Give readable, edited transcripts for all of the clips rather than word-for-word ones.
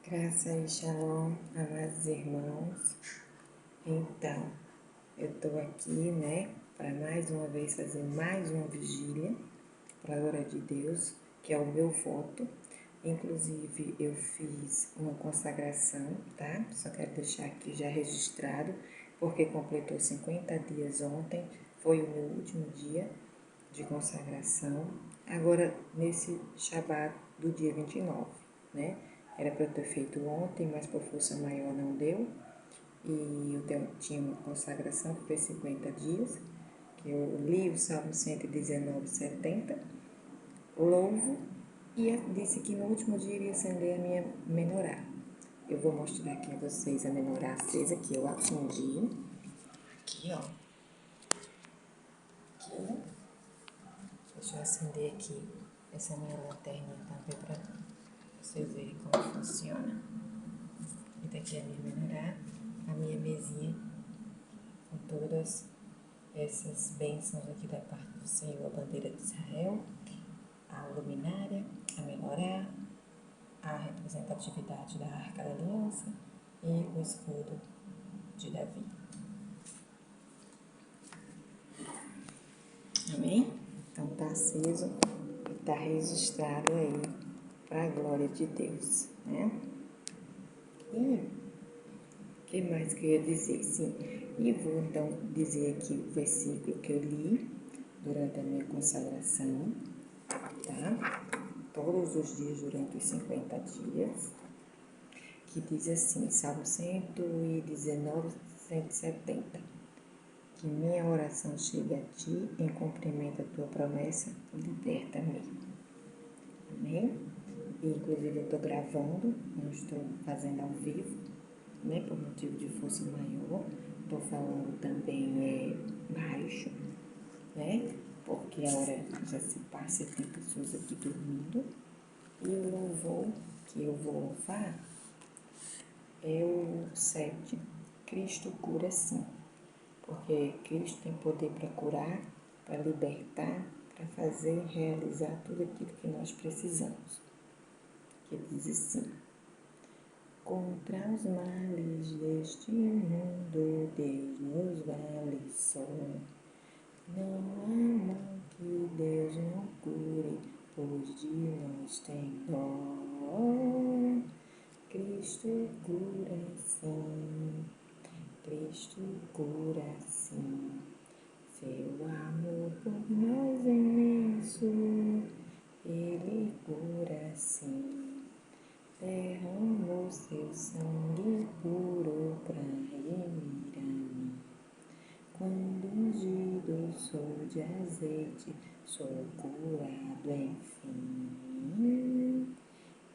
Graça e Shalom, amados irmãos. Então, eu estou aqui, para mais uma vez fazer mais uma vigília para a glória de Deus, que é o meu voto. Inclusive, eu fiz uma consagração, tá? Só quero deixar aqui já registrado, porque completou 50 dias ontem, foi o meu último dia de consagração. Agora, nesse Shabat do dia 29, né? Era para eu ter feito ontem, mas por força maior não deu. E eu tinha uma consagração que foi 50 dias, que eu li o Salmo 119, 70, louvo, e disse que no último dia iria acender a minha menorá. Eu vou mostrar aqui a vocês a menorá acesa que eu acendi. Aqui, ó. Aqui. Deixa eu acender aqui essa minha lanterna também para vocês verem como funciona. E daqui a minha menorá, a minha mesinha com todas essas bênçãos aqui da parte do Senhor, a bandeira de Israel, a luminária, a menorá, a representatividade da Arca da Aliança e o escudo de Davi. Amém? Então tá aceso e tá registrado aí para a glória de Deus, né? E o que mais que eu ia dizer? Sim, e vou então dizer aqui o versículo que eu li durante a minha consagração, tá? Todos os dias durante os 50 dias, que diz assim, Salmo 119, 170, que minha oração chegue a ti em cumprimento da tua promessa, liberta-me. Amém? E, inclusive eu estou gravando, não estou fazendo ao vivo, né, por motivo de força maior. Estou falando também baixo, né, porque a hora já se passa e tem pessoas aqui dormindo. E o louvor que eu vou louvar é o 7, Cristo cura sim. Porque Cristo tem poder para curar, para libertar, para fazer e realizar tudo aquilo que nós precisamos. Que diz assim: contra os males deste mundo, Deus nos vale só. Não há mal que Deus não cure, pois de nós tem dó. Cristo cura sim, Cristo cura sim. Seu amor por nós é imenso, Ele cura sim. Derramou seu sangue puro pra remir-me. Quando ungido sou de azeite, sou curado enfim.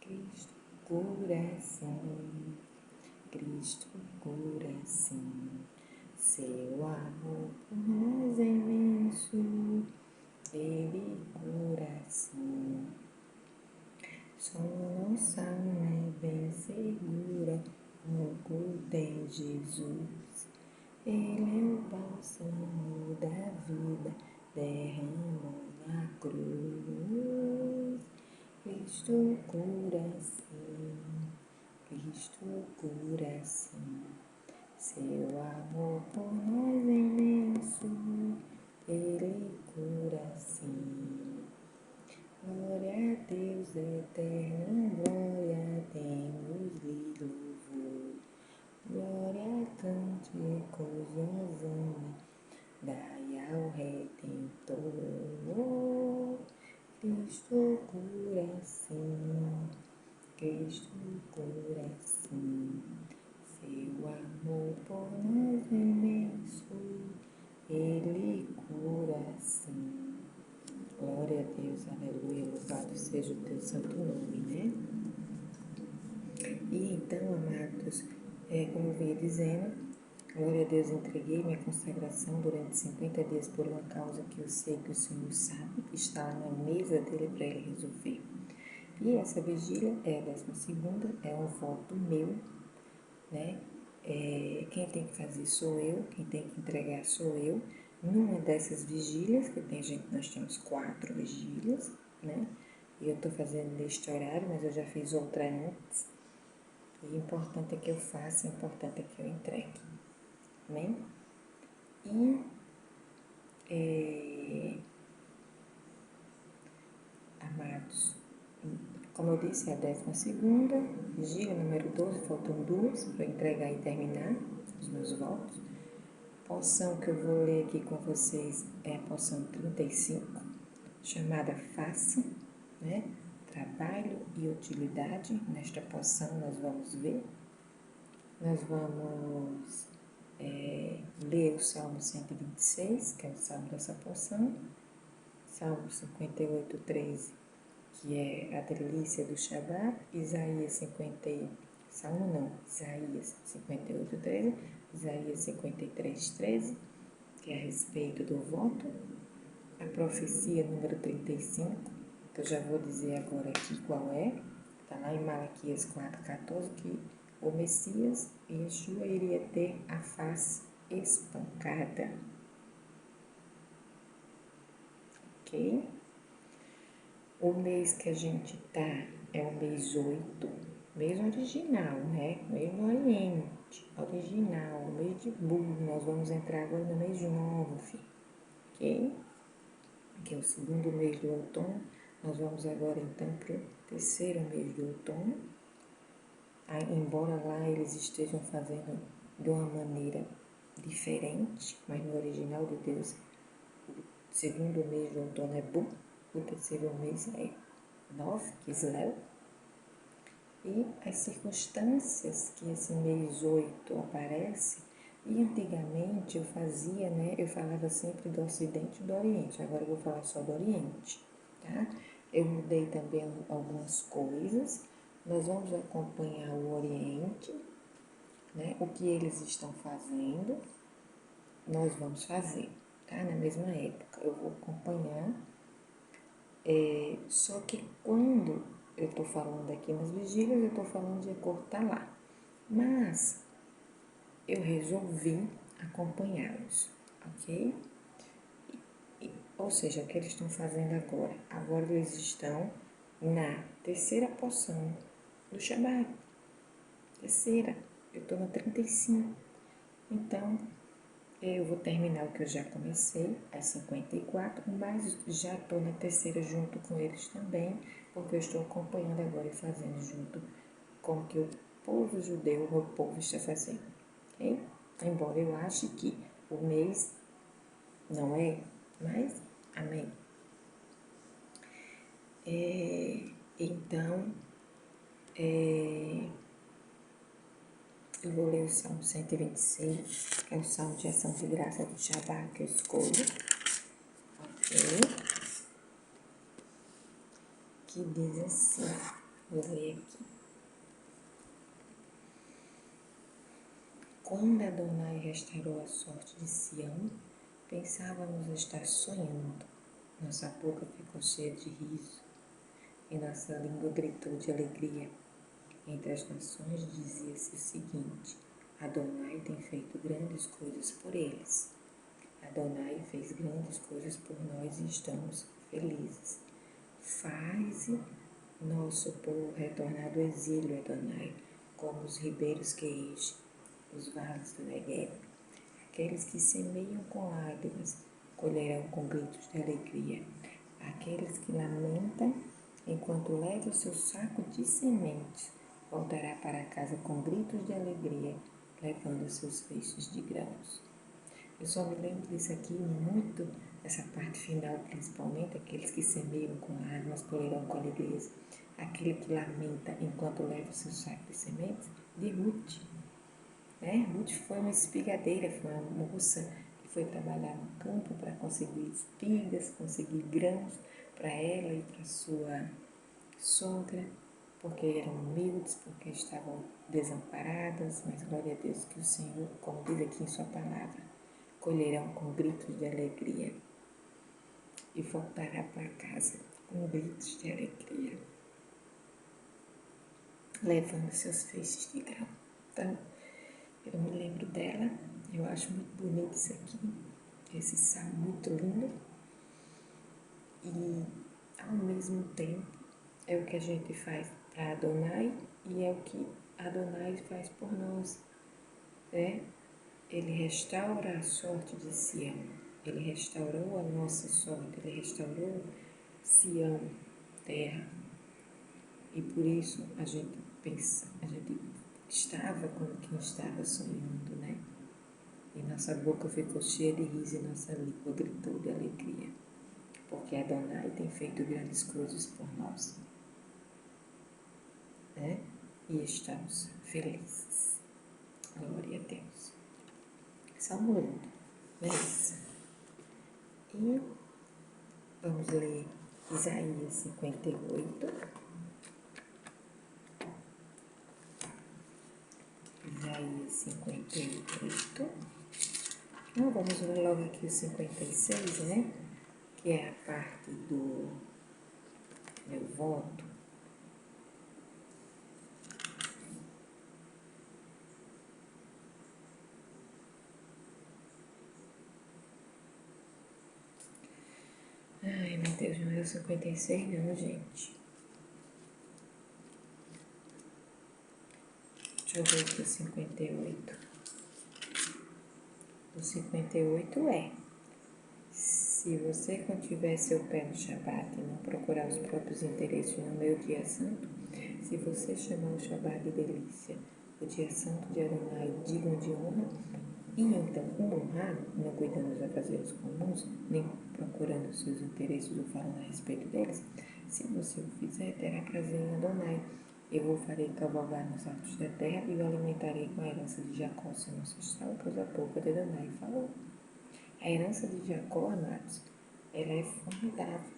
Cristo cura sim, Cristo cura sim. Seu amor por nós é imenso, Ele cura sim. Só nossa alma é bem segura, no tem Jesus. Ele é o bálsamo da vida, derramou na cruz. Cristo cura sim, Cristo cura sim. Seu amor por nós é imenso, Ele cura sim. Glória a Deus, eterna glória, temos-lhe louvor. Glória, cânticos, hosana, dai ao Redentor. Cristo cura sim, Cristo cura sim. Seu amor por nós é imenso, Ele cura sim. Glória a Deus, aleluia, louvado seja o teu santo nome, né? E então, amados, como eu vinha dizendo, glória a Deus, entreguei minha consagração durante 50 dias por uma causa que eu sei que o Senhor sabe, que está na mesa dele para ele resolver. E essa vigília é a 12ª, é um voto meu, né? Quem tem que fazer sou eu, quem tem que entregar sou eu. Numa dessas vigílias, que nós temos 4 vigílias, né? E eu estou fazendo neste horário, mas eu já fiz outra antes. E o importante é que eu faça, o importante é que eu entregue. Amém? Amados, como eu disse, é a 12ª, vigília número 12, faltam 2 para entregar e terminar os meus votos. Poção que eu vou ler aqui com vocês é a poção 35, chamada Faça, né? Trabalho e utilidade. Nesta poção nós vamos ler o Salmo 126, que é o salmo dessa poção, Salmo 58, 13, que é a delícia do Shabat, Isaías 58, 13, Isaías 53, 13, que é a respeito do voto, a profecia número 35, que eu já vou dizer agora aqui qual é, está lá em Malaquias 4, 14, que o Messias, Yeshua, iria ter a face espancada. Ok? O mês que a gente tá é o mês 8, mês original, né? Mês do Oriente, original, mês de Búzios. Nós vamos entrar agora no mês 9, ok? Que é o segundo mês do outono. Nós vamos agora então para o terceiro mês do outono. Embora lá eles estejam fazendo de uma maneira diferente, mas no original de Deus, o segundo mês do outono é Bu, o terceiro mês é Nov, Kislev. E as circunstâncias que esse mês 8 aparece, e antigamente eu fazia, né? Eu falava sempre do Ocidente e do Oriente, agora eu vou falar só do Oriente, tá? Eu mudei também algumas coisas. Nós vamos acompanhar o Oriente, né? O que eles estão fazendo, nós vamos fazer, tá? Na mesma época, eu vou acompanhar. Só que quando eu estou falando aqui nas vigílias, eu estou falando de acordo tá lá. Mas eu resolvi acompanhá-los, ok? Ou seja, o que eles estão fazendo agora? Agora eles estão na terceira porção do Shabat. Terceira. Eu estou na 35. Então, eu vou terminar o que eu já comecei, as 54, mas já estou na terceira junto com eles também, porque eu estou acompanhando agora e fazendo junto com o que o povo judeu, o meu povo, está fazendo. Ok? Embora eu ache que o mês não é, mas amém. Então, eu vou ler o Salmo 126, que é o Salmo de Ação de Graça do Shabat que eu escolho. Ok? Que diz assim, vou ler aqui. Quando Adonai restaurou a sorte de Sião, pensávamos estar sonhando. Nossa boca ficou cheia de riso e nossa língua gritou de alegria. Entre as nações dizia-se o seguinte: Adonai tem feito grandes coisas por eles. Adonai fez grandes coisas por nós e estamos felizes. Faze nosso povo retornar do exílio, Adonai, como os ribeiros que enchem os vales do Negueb. Aqueles que semeiam com lágrimas colherão com gritos de alegria. Aqueles que lamentam enquanto leva o seu saco de sementes voltará para casa com gritos de alegria, levando seus feixes de grãos. Eu só me lembro disso aqui muito, essa parte final, principalmente, aqueles que semeiam com lágrimas colherão com alegrias. Aquele que lamenta enquanto leva o seu saco de sementes, de Ruth. Ruth foi uma espigadeira, foi uma moça que foi trabalhar no campo para conseguir espigas, conseguir grãos para ela e para sua sogra, porque eram humildes, porque estavam desamparadas, mas glória a Deus que o Senhor, como diz aqui em sua palavra, colherão com gritos de alegria e voltará para casa com gritos de alegria, levando seus feixes de grão. Então, eu me lembro dela, eu acho muito bonito isso aqui, esse salmo muito lindo. E, ao mesmo tempo, é o que a gente faz para Adonai e é o que Adonai faz por nós, né? Ele restaura a sorte de Sião, ele restaurou a nossa sorte, ele restaurou Sião, terra. E por isso a gente pensa, a gente estava como quem estava sonhando, né? E nossa boca ficou cheia de riso e nossa língua gritou de alegria, porque Adonai tem feito grandes coisas por nós, né? E estamos felizes. Glória a Deus. Salmo lindo, não é isso? E vamos ler Isaías 58. Isaías 58. Então, vamos ler logo aqui o 56, né? Que é a parte do meu voto. Ai, meu Deus, não é o 56 não, gente. Deixa eu ver aqui o 58. O 58 é: se você contiver seu pé no Shabat e não procurar os próprios interesses no meu dia santo, se você chamar o Shabat de delícia, o dia santo de Adonai digno de honra, e então o honrar, não cuidando dos afazeres comuns, nem procurando os seus interesses ou falando a respeito deles, se você o fizer, terá prazer em Adonai. Eu o farei cavalgar nos altos da terra e o alimentarei com a herança de Jacó, seu ancestral, pois a boca de Adonai falou. A herança de Jacó, amados, ela é formidável.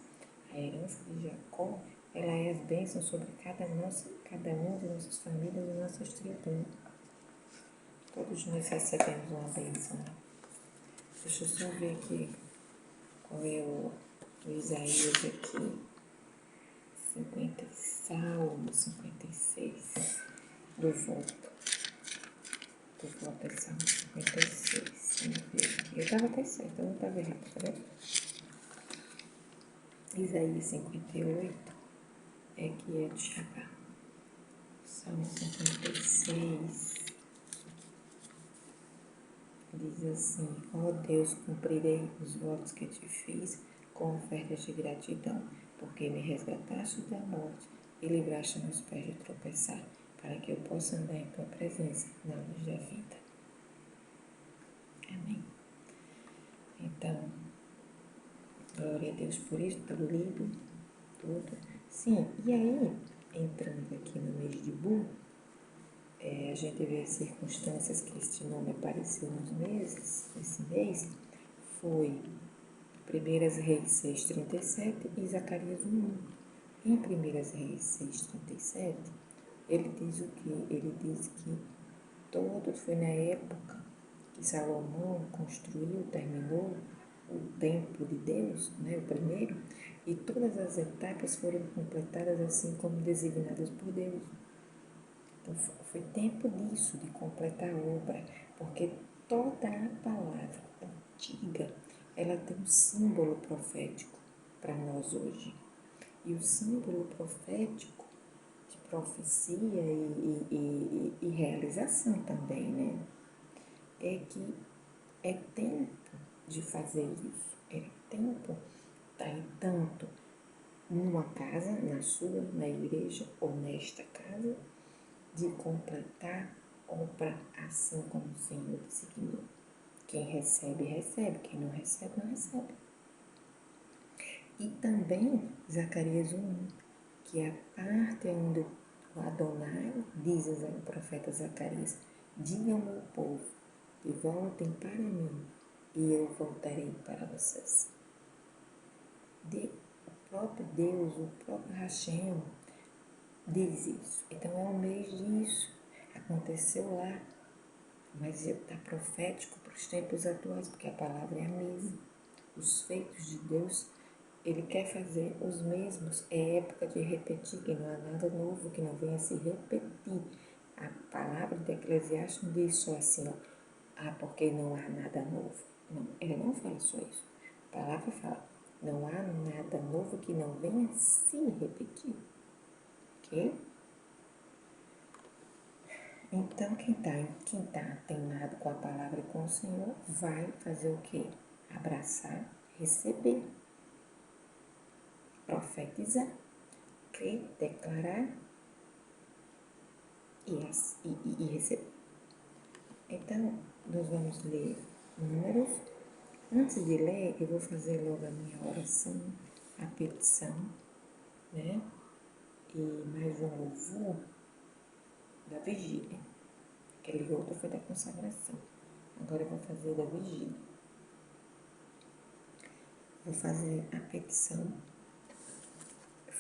A herança de Jacó, ela é as bênçãos sobre cada uma de nossas famílias e nossas tribos. Todos nós recebemos uma bênção. Deixa eu só ver aqui qual é o Isaías aqui. 50, Salmo 56, do voto. Do voto é Salmo 56. Vamos ver aqui. Eu estava até certa, eu não estava errado, tá vendo? Isaías 58 é que é de Shabá. Salmo 56 diz assim: ó Deus, cumprirei os votos que te fiz com ofertas de gratidão, porque me resgataste da morte e livraste meus pés de tropeçar, para que eu possa andar em tua presença na luz da vida. Amém. Então, glória a Deus por isso, está lido tudo. Sim, e aí, entrando aqui no mês de Bu, a gente vê as circunstâncias que este nome apareceu nos meses, esse mês, foi 1 Reis 6,37 e Zacarias 1,1. Em 1 Reis 6,37, ele diz o quê? Ele diz que foi na época que Salomão construiu, terminou o templo de Deus, né, o primeiro, e todas as etapas foram completadas assim como designadas por Deus. Então, foi tempo disso, de completar a obra, porque toda a palavra antiga, ela tem um símbolo profético para nós hoje. E o símbolo profético de profecia e realização também, né? É que é tempo de fazer isso, é tempo, tá? Tanto numa casa, na sua, na igreja ou nesta casa, de completar obra assim como o Senhor designou. Quem recebe, recebe. Quem não recebe, não recebe. E também Zacarias 1, que é a parte onde o Adonai diz ao profeta Zacarias: diga ao meu povo que voltem para mim e eu voltarei para vocês. O próprio Deus, o próprio Hashem diz isso. Então é um mês disso. Aconteceu lá, mas está profético para os tempos atuais, porque a palavra é a mesma. Os feitos de Deus, Ele quer fazer os mesmos. É época de repetir, que não há nada novo, que não venha se repetir. A palavra de Eclesiastes não diz só assim, ó, porque não há nada novo. Não, ele não fala só isso. A palavra fala, não há nada novo que não venha se repetir. Ok? Então, quem tá antenado com a palavra e com o Senhor vai fazer o quê? Abraçar, receber, profetizar, crer, declarar e receber. Então, nós vamos ler Números. Antes de ler, eu vou fazer logo a minha oração, a petição, né? E mais um louvor da vigília. Aquele outro foi da consagração. Agora eu vou fazer da vigília. Vou fazer a petição.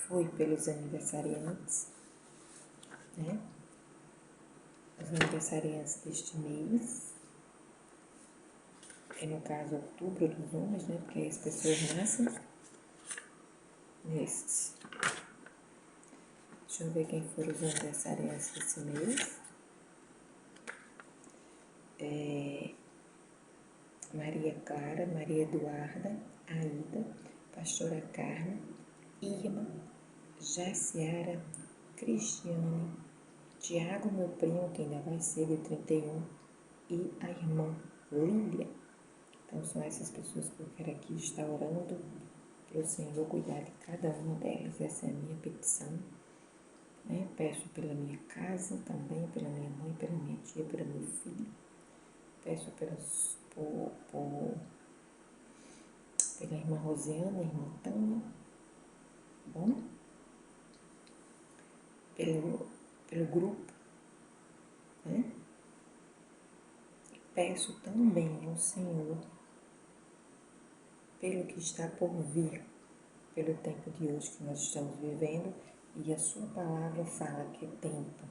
Foi pelos aniversariantes, né? Os aniversariantes deste mês. Que no caso outubro dos homens, né? Porque as pessoas nascem nesses. Deixa eu ver quem foram os aniversariantes desse mês. Maria Clara, Maria Eduarda, Aida, Pastora Carmen, Irma, Jaciara, Cristiane, Tiago, meu primo, que ainda vai ser de 31, e a irmã Lília. Então são essas pessoas que eu quero aqui estar orando para o Senhor cuidar de cada uma delas. Essa é a minha petição. Né? Peço pela minha casa também, pela minha mãe, pela minha tia, pelo meu filho. Peço pela irmã Rosiana, irmã Tânia, bom? Pelo grupo, né? Peço também ao Senhor pelo que está por vir, pelo tempo de hoje que nós estamos vivendo, e a sua palavra fala que é tempo.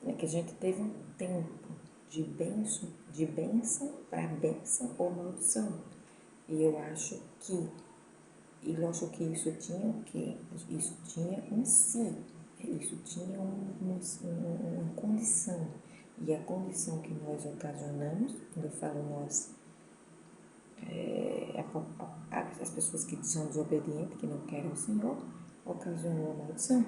É que a gente teve um tempo de bênção para bênção ou maldição. E eu acho que, e lógico que isso tinha o quê? Isso tinha um si, isso tinha uma condição. E a condição que nós ocasionamos, quando eu falo nós, as pessoas que são desobedientes, que não querem o Senhor, ocasionou a maldição.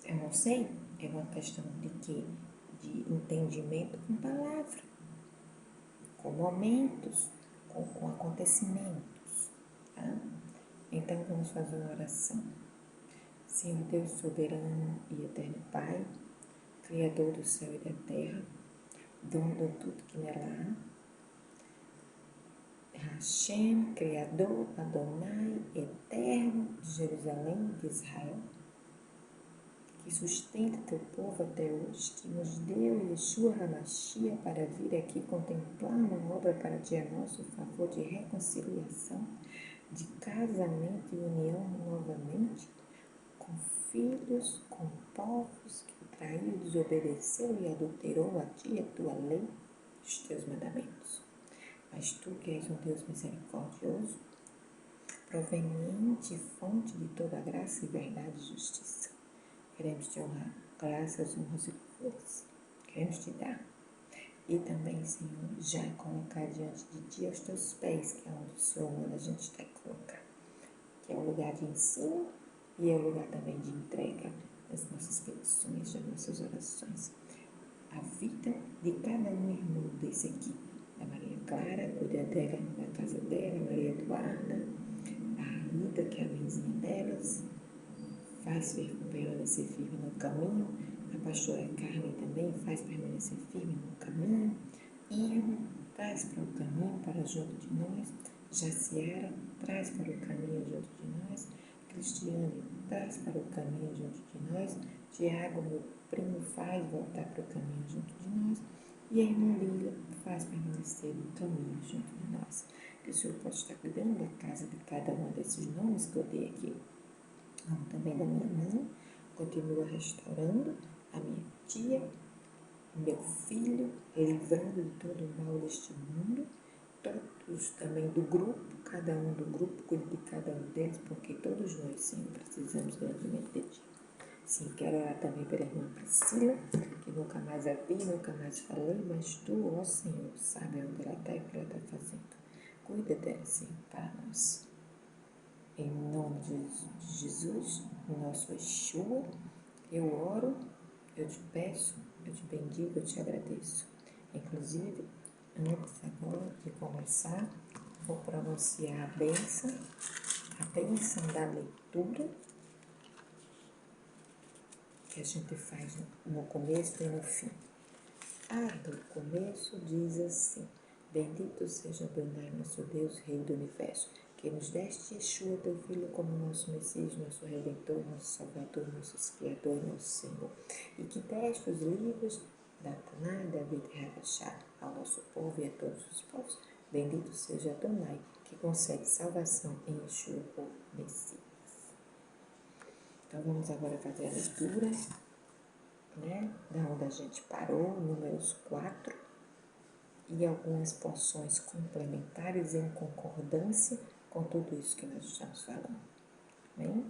Eu não sei, é uma questão de quê? De entendimento com palavra, com momentos, com acontecimentos, tá? Então vamos fazer uma oração. Senhor Deus soberano e eterno Pai, Criador do céu e da terra, dono de tudo que nela há, Hashem, Criador, Adonai, eterno de Jerusalém, de Israel, que sustenta teu povo até hoje, que nos deu Yeshua HaMashiach para vir aqui contemplar uma obra para ti a nosso favor de reconciliação, de casamento e união novamente, com filhos, com povos que o traiu, desobedeceu e adulterou a ti, a tua lei, os teus mandamentos. Mas tu que és um Deus misericordioso, proveniente e fonte de toda graça e verdade e justiça, queremos te honrar, graças, honras e louvores, queremos te dar. E também, Senhor, já colocar diante de ti aos teus pés, que é onde o Senhor manda a gente está colocar, que é o lugar de ensino e é o lugar também de entrega das nossas petições, das nossas orações. A vida de cada um irmão desse aqui, da Maria Clara, cuida dela da casa dela, Maria Eduarda, a Aida, que é a vizinha delas, faz permanecer firme no caminho, a pastora Carmen também faz permanecer firme no caminho, Irma traz para o caminho, para junto de nós, Jaciara traz para o caminho junto de nós, Cristiane traz para o caminho junto de nós, Tiago, meu primo, faz voltar para o caminho junto de nós, e a irmã Lília faz permanecer no caminho junto de nós. Que o Senhor pode estar cuidando da casa de cada um desses nomes que eu dei aqui. Também da minha mãe, continua restaurando a minha tia, meu filho, livrando de todo o mal deste mundo, todos também do grupo, cada um do grupo, cuide de cada um deles, porque todos nós, Senhor, precisamos grandemente de ti. Sim, quero orar também pela irmã Priscila, que nunca mais a vi, nunca mais falei, mas tu, ó Senhor, sabe onde ela está e o que ela está fazendo. Cuida dela, Senhor, para nós. Em nome de Jesus, nosso Yeshua, Eu oro, eu te peço, eu te bendigo, eu te agradeço. Inclusive, antes agora de começar, vou pronunciar a bênção da leitura que a gente faz no começo e no fim. A do começo diz assim: Bendito seja Adonai, nosso Deus, Rei do Universo, que nos deste Yeshua, teu Filho, como nosso Messias, nosso Redentor, nosso Salvador, nosso Expiador, nosso Senhor, e que deste os livros da Taná, David e Rabachá ao nosso povo e a todos os povos. Bendito seja Adonai, que concede salvação em Yeshua, o Messias. Então vamos agora fazer a leitura, da onde a gente parou, números 4, e algumas porções complementares em concordância com tudo isso que nós estamos falando. Bem?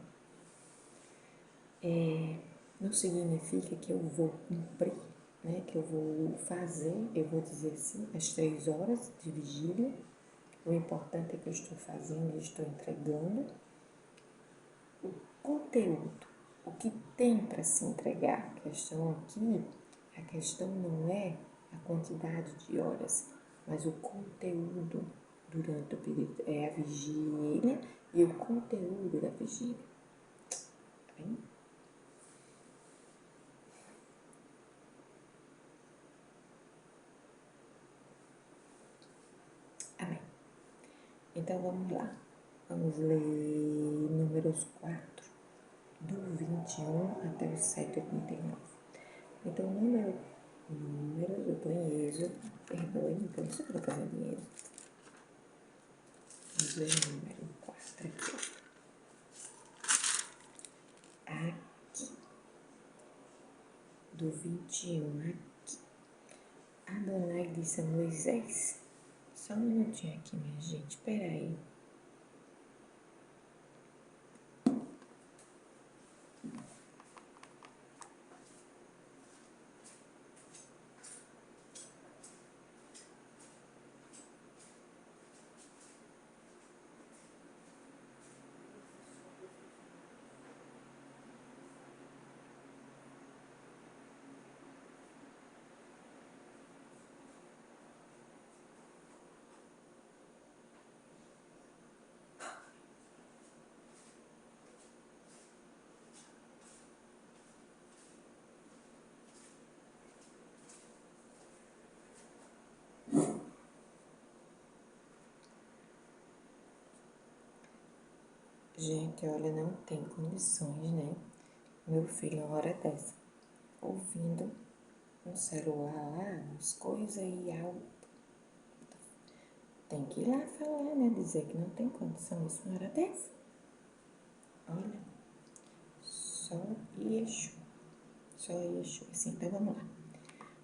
Não significa que eu vou cumprir, que eu vou fazer, eu vou dizer assim, as 3 horas de vigília. O importante é que eu estou fazendo e estou entregando o conteúdo, o que tem para se entregar. A questão não é a quantidade de horas, mas o conteúdo durante o período. É a vigília e o conteúdo da vigília. Tá bem? Amém. Então vamos lá. Vamos ler números 4, do 21 até o 7:89. Então, números, eu estou em Êxodo, perdoe, então isso que eu estou fazendo em Êxodo. Vamos ler o número 4 aqui. Aqui, do 21 aqui. Adonai disse a Moisés, só um minutinho aqui, minha gente, peraí. Gente, olha, não tem condições, né? Meu filho, uma hora dessa, ouvindo no celular lá, as coisas e algo. Tem que ir lá falar, né? Dizer que não tem condição isso uma hora dessa. Olha, só Yeshua. Assim, então vamos lá.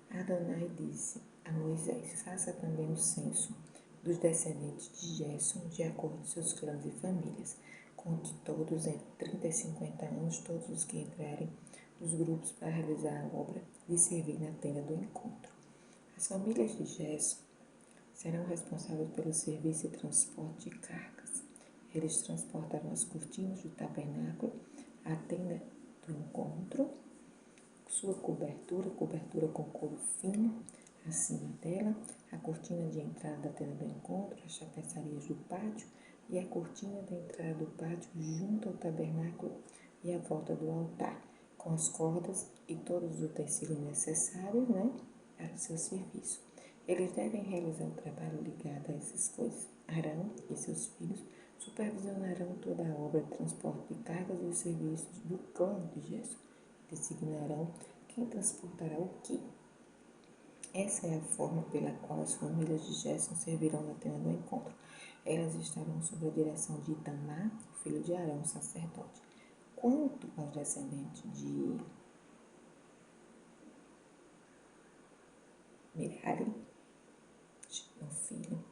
Adonai disse a Moisés, faça também o censo dos descendentes de Gerson, de acordo com seus clãs e famílias. Conte todos entre 30 e 50 anos, todos os que entrarem nos grupos para realizar a obra de servir na tenda do encontro. As famílias de Gerson serão responsáveis pelo serviço e transporte de cargas. Eles transportarão as cortinas do tabernáculo, a tenda do encontro, sua cobertura com couro fino acima dela, a cortina de entrada da tenda do encontro, as tapeçarias do pátio e a cortina da entrada do pátio junto ao tabernáculo e à volta do altar, com as cordas e todos os utensílios necessários, para o seu serviço. Eles devem realizar o trabalho ligado a essas coisas. Arão e seus filhos supervisionarão toda a obra de transporte de cargas e os serviços do clã de Gerson. Designarão quem transportará o quê. Essa é a forma pela qual as famílias de Gerson servirão na tenda do encontro. Elas estarão sob a direção de Itamar, filho de Arão, sacerdote. Quanto aos descendentes de Merari, meu filho,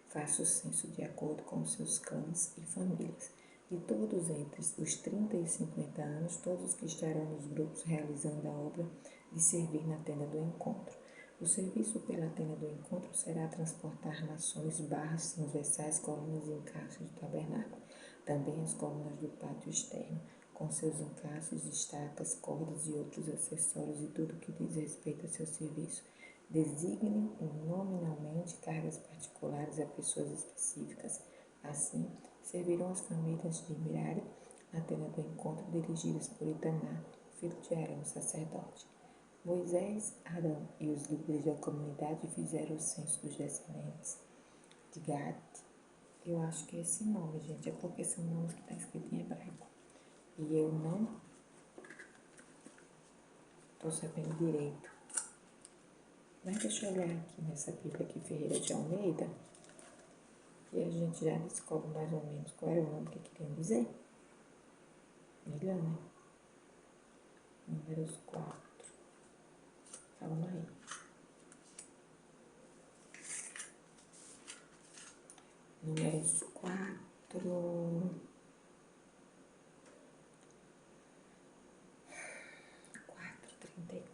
faça o censo de acordo com os seus clãs e famílias. De todos entre os 30 e 50 anos, todos que estarão nos grupos realizando a obra de servir na tenda do encontro. O serviço pela tenda do encontro será transportar armações, barras transversais, colunas e encaixes do tabernáculo, também as colunas do pátio externo, com seus encaixes, estacas, cordas e outros acessórios e tudo que diz respeito a seu serviço. Designem nominalmente cargas particulares a pessoas específicas. Assim, servirão as famílias de Merari na tenda do encontro dirigidas por Itamar, filho de Arão, sacerdote. Moisés, Arão e os líderes da comunidade fizeram o censo dos descendentes de Gad. Eu acho que é esse nome, gente, é porque são nomes que está escrito em hebraico. E eu não estou sabendo direito. Mas deixa eu olhar aqui nessa Bíblia aqui, Ferreira de Almeida, e a gente já descobre mais ou menos qual era o nome que queriam dizer. Melhor, né? Números 4. Calma aí. Números 4. 4:34.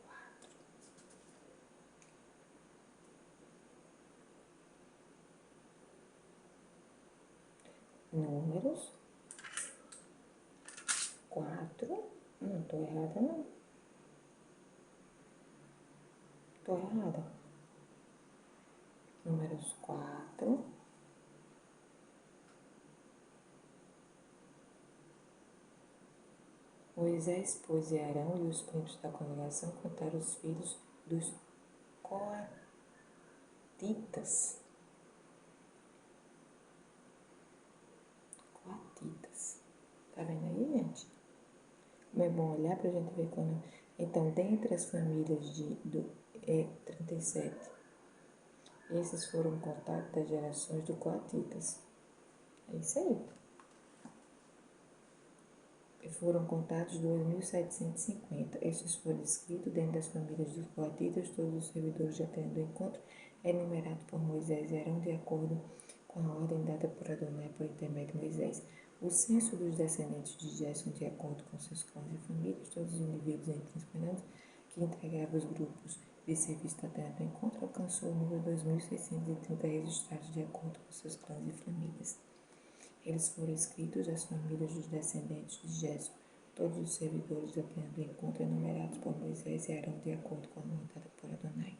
Números 4. Não estou errada, não. Estou errada. Números 4. Moisés, pois, e Arão e os príncipes da congregação contaram os filhos dos coatitas. Coatitas. Tá vendo aí, gente? Como é bom olhar pra gente ver quando... Então, dentre as famílias do 37, esses foram contados das gerações do coatitas. É isso aí. Foram contados 2.750. Estes foram escritos dentro das famílias dos coatitas. Todos os servidores da tenda do encontro enumerados por Moisés eram de acordo com a ordem dada por Adonai por intermédio de Moisés. O censo dos descendentes de Gerson, de acordo com seus clãs e famílias, todos os indivíduos entre os anos que integravam os grupos de serviço da tenda do encontro, alcançou o número de 2.630 registrados de acordo com seus clãs e famílias. Eles foram escritos das famílias dos descendentes de Gerson, todos os servidores da tenda do encontro enumerados por Moisés e Arão de acordo com a ordem dada por Adonai.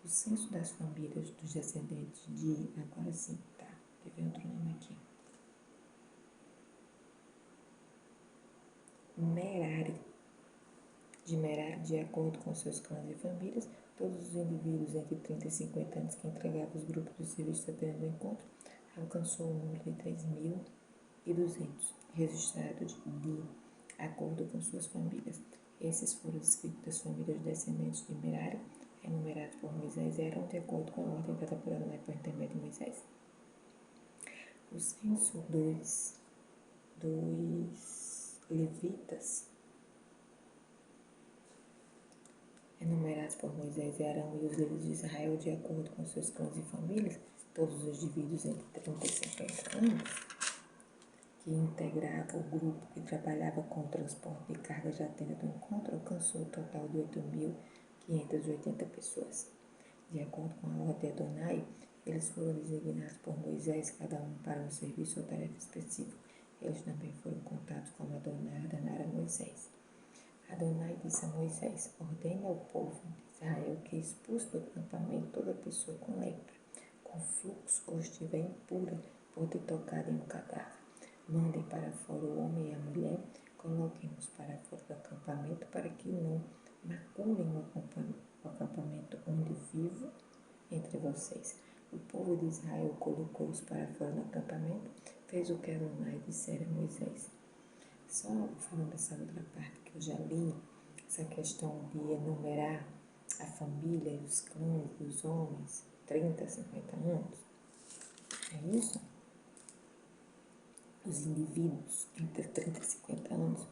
O censo das famílias dos descendentes de... Agora sim, tá. Teve outro nome aqui. Merari. De Merari, de acordo com seus clãs e famílias, todos os indivíduos entre 30 e 50 anos que entregavam os grupos de serviço da tenda do encontro alcançou o número de 3.200, registrados de acordo com suas famílias. Esses foram escritos das famílias descendentes de Merari, enumerados por Moisés, eram de acordo com a ordem dada por Adonai por intermédio de Moisés. O censo dos levitas, enumerados por Moisés e Arão e os líderes de Israel de acordo com seus clãs e famílias, todos os indivíduos entre 30 e 50 anos, que integrava o grupo que trabalhava com o transporte de cargas da tenda do encontro, alcançou o total de 8.580 pessoas. De acordo com a ordem de Adonai, eles foram designados por Moisés, cada um para um serviço ou tarefa específica. Eles também foram contados como Adonai ordenara a Moisés. Adonai disse a Moisés: ordene ao povo de Israel que expulse do acampamento toda pessoa com lepra, com fluxo ou estiver impura por ter tocado em um cadáver. Mandem para fora o homem e a mulher, coloquem-nos para fora do acampamento para que não maculem o acampamento onde vivo entre vocês. O povo de Israel colocou-os para fora do acampamento, fez o que Adonai dissera a Moisés. Só falando dessa outra parte que eu já li, essa questão de enumerar a família e os clãs dos homens, 30, 50 anos, é isso? Os indivíduos entre 30 e 50 anos,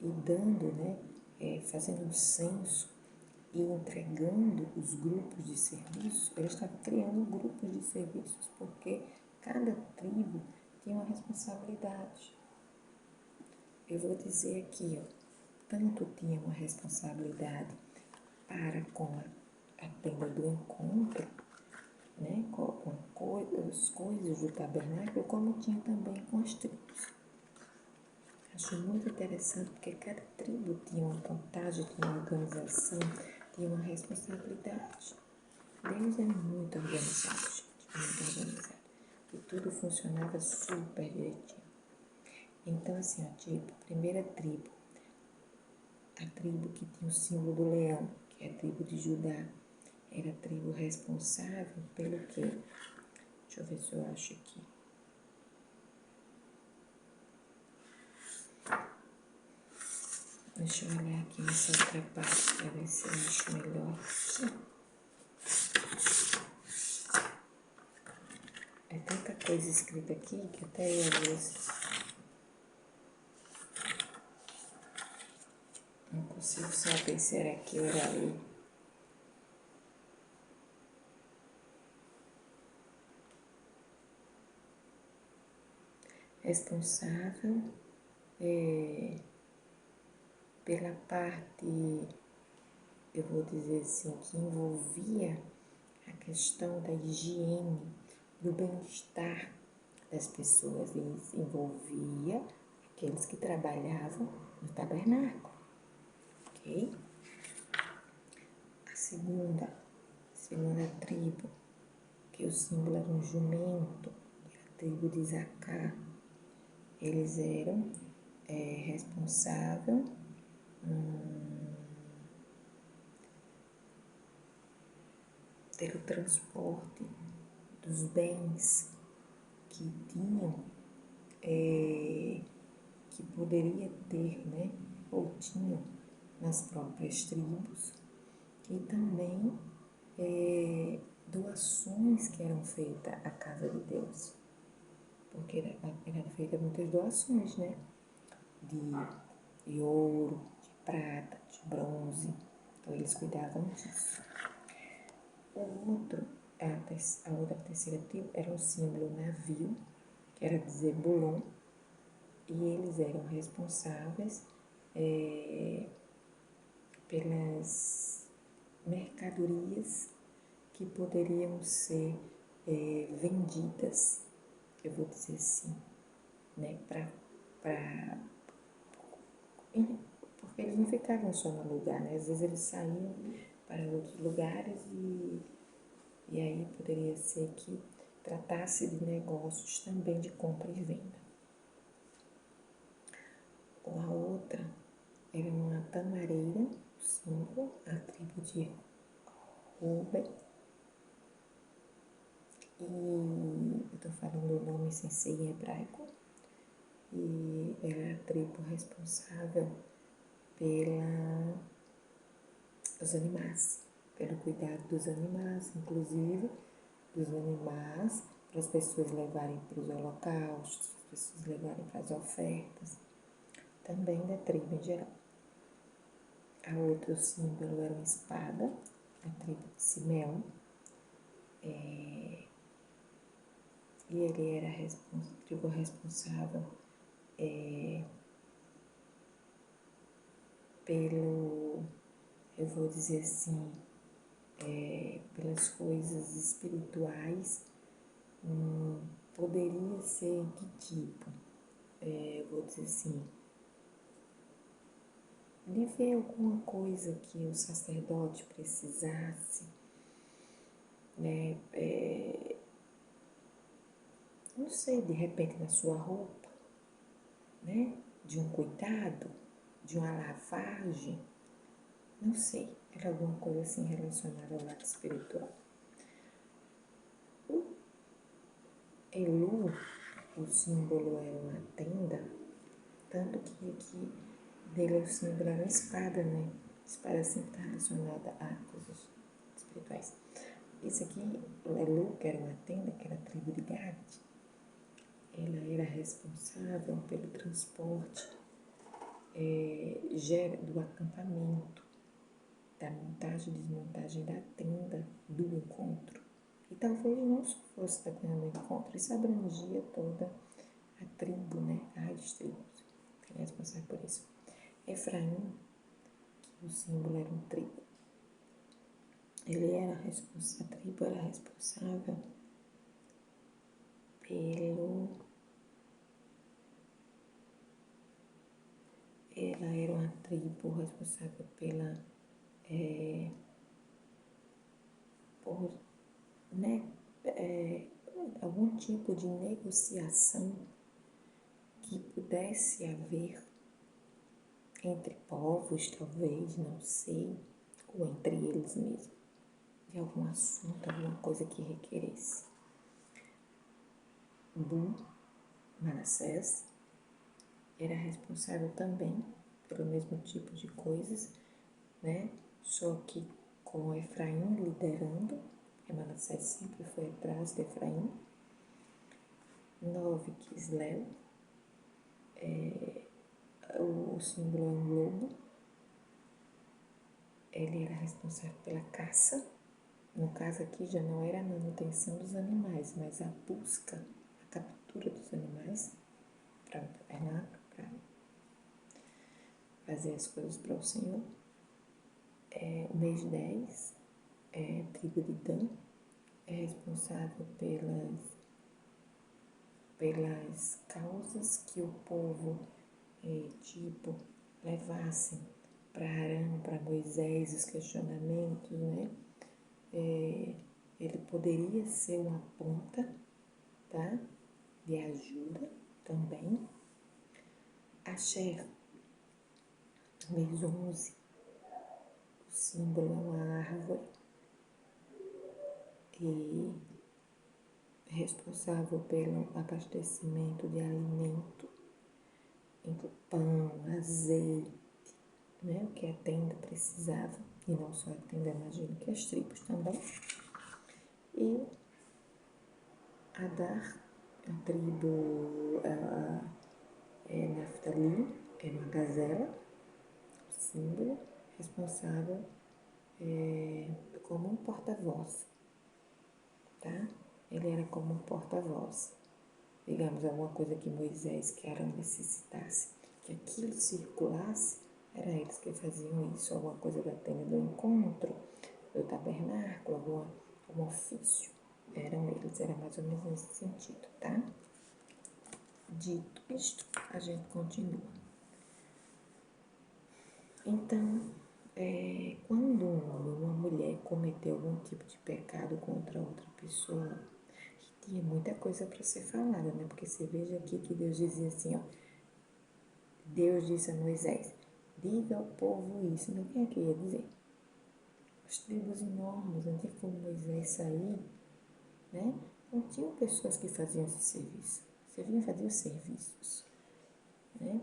e dando, fazendo um censo e entregando os grupos de serviço, ele estava criando grupos de serviços, porque cada tribo tinha uma responsabilidade. Eu vou dizer aqui, tanto tinha uma responsabilidade para com a tenda do encontro, com as coisas do tabernáculo, como tinha também com as tribos. Acho muito interessante porque cada tribo tinha uma contagem, tinha uma organização, tinha uma responsabilidade. Deus é muito organizado, gente, muito organizado. E tudo funcionava super direitinho. Então, assim, ó, tipo, a primeira tribo, a tribo que tinha o símbolo do leão, que é a tribo de Judá, era a tribo responsável pelo quê? Deixa eu ver se eu acho aqui. Deixa eu olhar aqui nessa outra parte para ver se eu acho melhor. É tanta coisa escrita aqui que até eu, às vezes, não consigo saber se era aqui ou era ali. Responsável pela parte, eu vou dizer assim, que envolvia a questão da higiene, do bem-estar das pessoas. E envolvia aqueles que trabalhavam no tabernáculo, ok? A segunda tribo, que o símbolo era um jumento, que era a tribo de Isacar. Eles eram responsáveis pelo transporte dos bens que tinham, que poderia ter, né, ou tinham nas próprias tribos, e também doações que eram feitas à casa de Deus, porque eram feitas muitas doações, né, de ouro, de prata, de bronze, então eles cuidavam disso. A outra terceira tribo era o símbolo navio, que era de Zebulon, e eles eram responsáveis pelas mercadorias que poderiam ser vendidas, eu vou dizer assim, né, porque eles não ficavam só no lugar, né? Às vezes eles saíam para outros lugares e aí poderia ser que tratasse de negócios também de compra e venda. A outra era uma tamareira, o símbolo, a tribo de Ruben. E eu estou falando o nome sem ser em hebraico. E era a tribo responsável pelos animais, pelo cuidado dos animais, inclusive dos animais, para as pessoas levarem para os holocaustos, as pessoas levarem para as ofertas, também da tribo em geral. A outro símbolo era uma espada, a tribo de Simeão, e ele era a tribo responsável eu vou dizer assim, pelas coisas espirituais. Poderia ser que tipo? Eu vou dizer assim, de ver alguma coisa que o sacerdote precisasse, né? Não sei, de repente na sua roupa, né? De um cuidado, de uma lavagem, não sei, era alguma coisa assim relacionada ao lado espiritual. O Elu, o símbolo era uma tenda, tanto que aqui dele o símbolo era uma espada, né? Espada sempre está relacionada a coisas espirituais. Esse aqui, o Elu, que era uma tenda, que era a tribo de Gad, ela era responsável pelo transporte do acampamento, da montagem e desmontagem da tenda do encontro. E talvez não só fosse da tenda do encontro, isso abrangia toda a tribo, né? As tribos, que era responsável por isso. Efraim, que o símbolo era um trigo, a tribo era responsável ela era uma tribo responsável por né, algum tipo de negociação que pudesse haver entre povos, talvez, não sei, ou entre eles mesmos, de algum assunto, alguma coisa que requeresse. Manassés era responsável também pelo mesmo tipo de coisas, né? Só que com Efraim liderando, porque Manassés sempre foi atrás de Efraim. 9, Quisleu, o símbolo é um lobo. Ele era responsável pela caça. No caso aqui já não era a manutenção dos animais, mas a busca, a captura dos animais para o tabernáculo, para fazer as coisas para o Senhor. O mês 10, tribo de Dan, é responsável pelas causas que o povo, levassem para Arão, para Moisés, os questionamentos, né? Ele poderia ser uma ponta, tá? De ajuda também. Asher, mês 11, o símbolo é uma árvore e responsável pelo abastecimento de alimento, entre pão, azeite, né? O que a tenda precisava, e não só a tenda, imagino que as tribos também. E Adar, a tribo Naftali, é uma gazela, símbolo, responsável como um porta-voz, tá? Ele era como um porta-voz. Digamos, alguma coisa que Moisés, que Arão necessitasse, que aquilo circulasse, era eles que faziam isso, alguma coisa da tenda do encontro, do tabernáculo, algum ofício, eram eles, era mais ou menos nesse sentido, tá? Dito isto, a gente continua. Então, quando um homem ou uma mulher cometeu algum tipo de pecado contra outra pessoa, tinha muita coisa para ser falada, né? Porque você veja aqui que Deus dizia assim, ó, Deus disse a Moisés, diga ao povo isso. Não, quem é que ia dizer? As tribos enormes, não tinha como Moisés sair, né? Não tinham pessoas que faziam esse serviço. Você vinha fazer os serviços, né?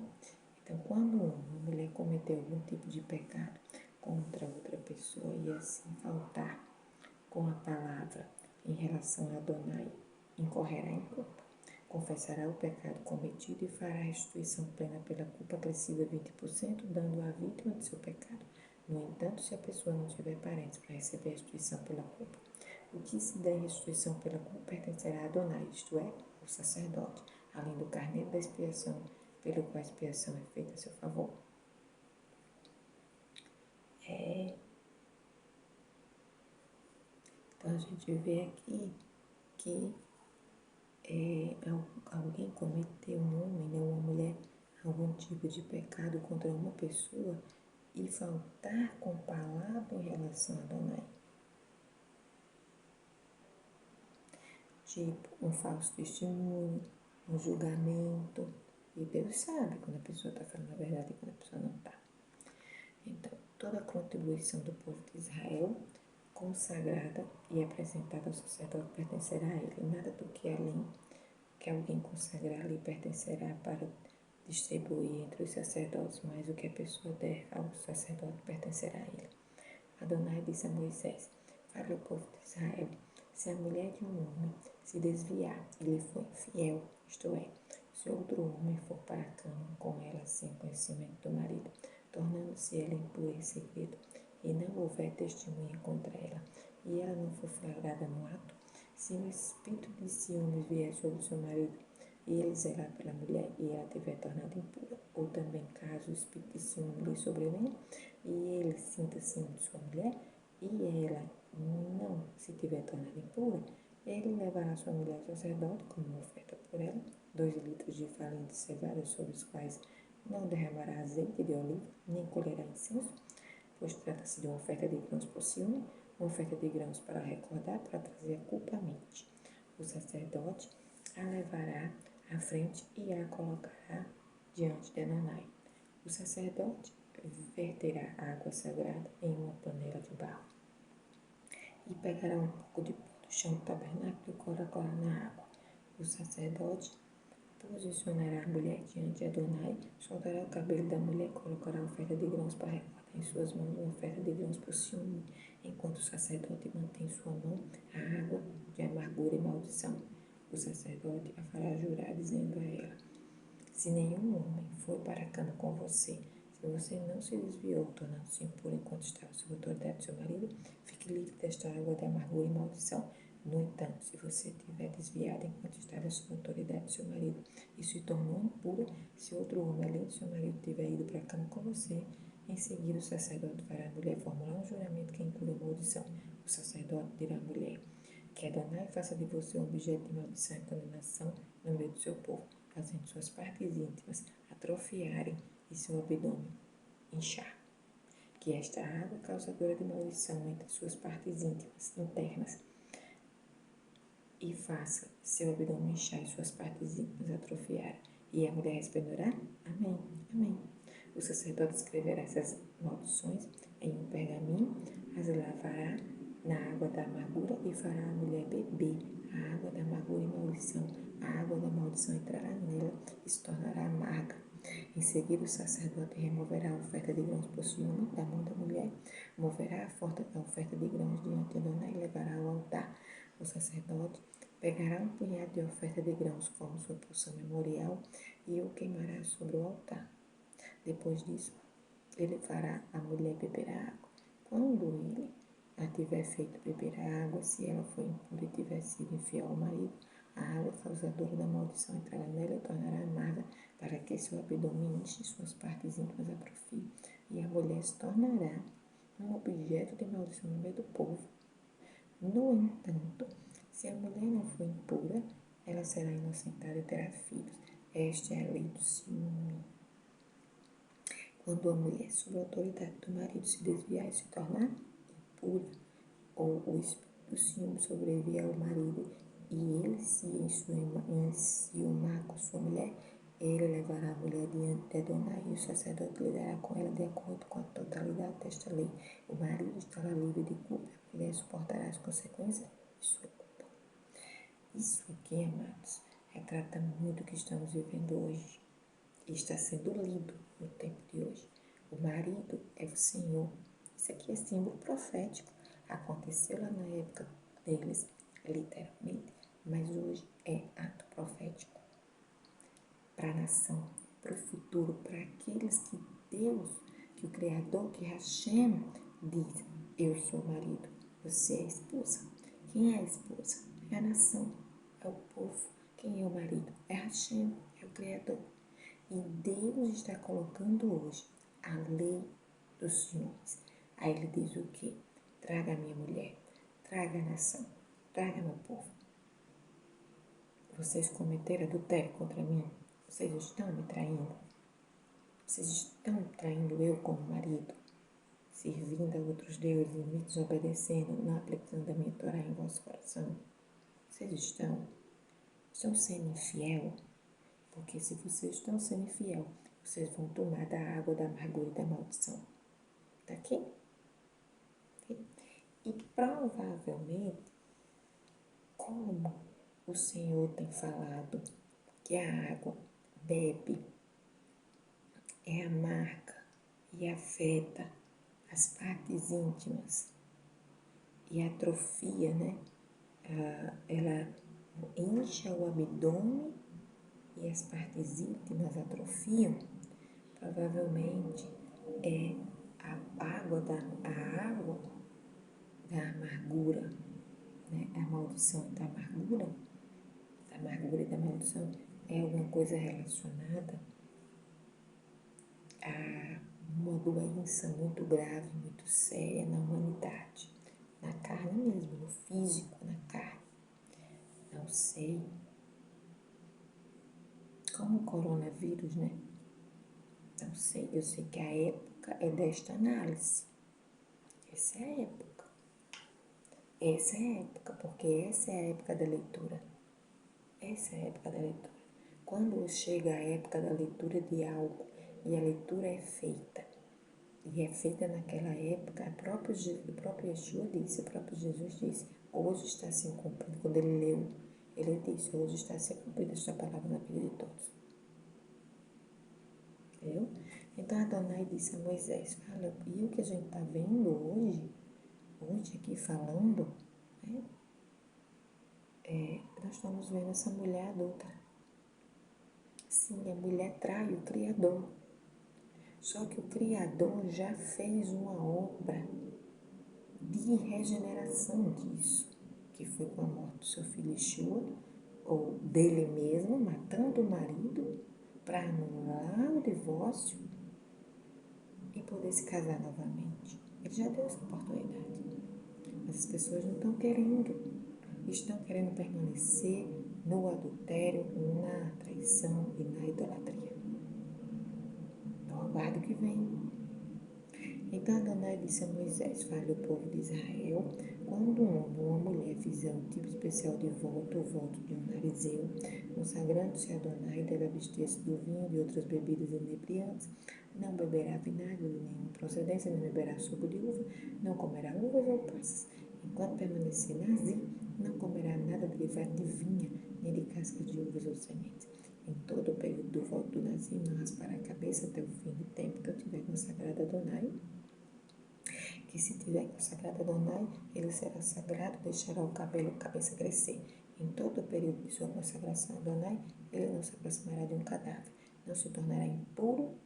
Então, quando uma mulher cometeu algum tipo de pecado contra outra pessoa e assim faltar com a palavra em relação a Adonai, incorrerá em culpa. Confessará o pecado cometido e fará restituição plena pela culpa acrescida 20%, dando à vítima de seu pecado. No entanto, se a pessoa não tiver parentes para receber a restituição pela culpa, o que se der em restituição pela culpa pertencerá a Adonai, isto é, o sacerdote, além do carneiro da expiação, pelo qual a expiação é feita a seu favor. Então a gente vê aqui que alguém cometeu, um homem ou uma mulher, algum tipo de pecado contra uma pessoa e faltar com palavra em relação a Adonai. Tipo, um falso testemunho, um julgamento. E Deus sabe quando a pessoa está falando a verdade e quando a pessoa não está. Então, toda a contribuição do povo de Israel, consagrada e apresentada ao sacerdote, pertencerá a ele. Nada do que além que alguém consagrar lhe pertencerá para distribuir entre os sacerdotes, mas o que a pessoa der ao sacerdote pertencerá a ele. Adonai disse a Moisés, fale ao povo de Israel, se a mulher de um homem se desviar e lhe for infiel, isto é, se outro homem for para a cama com ela sem conhecimento do marido, tornando-se ela impura em segredo, e não houver testemunha contra ela, e ela não for flagrada no ato, se o espírito de ciúmes vier sobre o seu marido, e ele zelar pela mulher, e ela tiver tornado impura, ou também caso o espírito de ciúme lhe sobrevenha, e ele sinta ciúme de sua mulher, e ela não se tiver tornado impura, ele levará sua mulher ao sacerdote como oferta por ela, 2 litros de farinha de cevada sobre os quais Não derramará azeite de oliva, nem colherá incenso, pois trata-se de uma oferta de grãos por ciúme, uma oferta de grãos para recordar, para trazer a culpa à mente. O sacerdote a levará à frente e a colocará diante de Adonai. O sacerdote verterá a água sagrada em uma panela de barro e pegará um pouco de pó do chão do tabernáculo e colocará na água. O sacerdote posicionará a mulher diante de Adonai, soltará o cabelo da mulher e colocará a oferta de grãos para recordar em suas mãos, uma oferta de grãos por ciúme, enquanto o sacerdote mantém em sua mão a água de amargura e maldição. O sacerdote a fará jurar, dizendo a ela: se nenhum homem for para a cama com você, se você não se desviou, tornando-se impuro enquanto estava sob a autoridade do seu marido, fique livre desta água de amargura e maldição. No entanto, se você tiver desviado enquanto estava sob a autoridade do seu marido e se tornou impura, se outro homem além do seu marido tiver ido para a cama com você, em seguida o sacerdote fará a mulher formular um juramento que inclui a maldição. O sacerdote dirá à mulher: que Adonai faça de você um objeto de maldição e condenação no meio do seu povo, fazendo suas partes íntimas atrofiarem e seu abdômen inchar. Que esta água causadora de maldição entre suas partes íntimas internas e faça seu abdômen inchar e suas partes íntimas atrofiarem. E a mulher responderá: Amém, amém. O sacerdote escreverá essas maldições em um pergaminho, as lavará na água da amargura e fará a mulher beber a água da amargura e maldição. A água da maldição entrará nela e se tornará amarga. Em seguida, o sacerdote removerá a oferta de grãos por ciúme da mão da mulher, moverá a oferta de grãos diante de Adonai e levará ao altar. O sacerdote pegará um punhado de oferta de grãos como sua porção memorial e o queimará sobre o altar. Depois disso, ele fará a mulher beber a água. Quando ele a tiver feito beber a água, se ela for impura e tiver sido infiel ao marido, a água causadora da maldição entrará nela e tornará amarga, para que seu abdômen enche e suas partes íntimas atrofiem. E a mulher se tornará um objeto de maldição no meio do povo. No entanto, se a mulher não for impura, ela será inocentada e terá filhos. Esta é a lei do ciúme. Quando a mulher, sob a autoridade do marido, se desviar e se tornar impura, ou o espírito do ciúme sobrevier ao marido e ele se enciumar com sua mulher, ele levará a mulher diante de Adonai e o sacerdote lidará com ela de acordo com a totalidade desta lei. O marido estará livre de culpa e a mulher suportará as consequências de sua culpa. Isso aqui, amados, retrata muito o que estamos vivendo hoje e está sendo lido no tempo de hoje. O marido é o Senhor. Isso aqui é símbolo profético. Aconteceu lá na época deles, literalmente, mas hoje é ato profético para a nação, para o futuro, para aqueles que Deus, que o Criador, que Hashem diz: eu sou o marido, você é a esposa. Quem é a esposa? É a nação, é o povo. Quem é o marido? É Hashem, é o Criador. E Deus está colocando hoje a lei dos ciúmes. Aí ele diz o quê? Traga a minha mulher, traga a nação, traga meu povo. Vocês cometeram adultério contra mim? Vocês estão me traindo? Vocês estão traindo eu como marido? Servindo a outros deuses, me desobedecendo, não aplicando a minha Torá em vosso coração? Vocês estão sendo infiel? Porque se vocês estão sendo infiel, vocês vão tomar da água da amargura e da maldição. Tá aqui? E provavelmente, como o Senhor tem falado que a água bebe, é amarga e afeta as partes íntimas e atrofia, né? Ela incha o abdômen e as partes íntimas atrofiam. Provavelmente é a água da amargura, né? A maldição da amargura e da maldição é alguma coisa relacionada a uma doença muito grave, muito séria na humanidade, na carne mesmo, no físico, na carne. Não sei, como o coronavírus, né? Não sei, eu sei que a época é desta análise. Essa é a época. Essa é a época, porque essa é a época da leitura. Essa é a época da leitura. Quando chega a época da leitura de algo e a leitura é feita, e é feita naquela época, o próprio Yeshua disse, o próprio Jesus disse, hoje está se cumprindo. Quando ele leu, ele disse, hoje está se cumprindo esta palavra na vida de todos. Entendeu? Então Adonai disse a Moisés, fala, e o que a gente está vendo hoje aqui falando, né? Nós estamos vendo essa mulher adulta. Sim, a mulher trai o Criador. Só que o Criador já fez uma obra de regeneração disso, que foi com a morte do seu filho Yeshua, ou dele mesmo, matando o marido, para anular o divórcio e poder se casar novamente. Ele já deu essa oportunidade. Mas as pessoas não estão querendo permanecer no adultério, na traição e na idolatria. Então aguardo o que vem. Então Adonai disse a Moisés, fale ao povo de Israel, quando um homem ou uma mulher fizer um tipo especial de voto, ou voto de um narizeu, consagrando-se a Adonai, deve abster-se do vinho e de outras bebidas inebriantes, não beberá vinagre de nenhuma procedência, nem beberá suco de uva, não comerá uvas ou passas. Enquanto permanecer nazir, não comerá nada derivado de vinha, nem de cascas de uvas ou sementes. Em todo o período do voto do nazir, não raspará a cabeça até o fim do tempo que eu tiver consagrado a Adonai, que se tiver consagrado a Adonai, ele será sagrado, deixará o cabelo, a cabeça crescer. Em todo o período de sua consagração a Adonai, ele não se aproximará de um cadáver, não se tornará impuro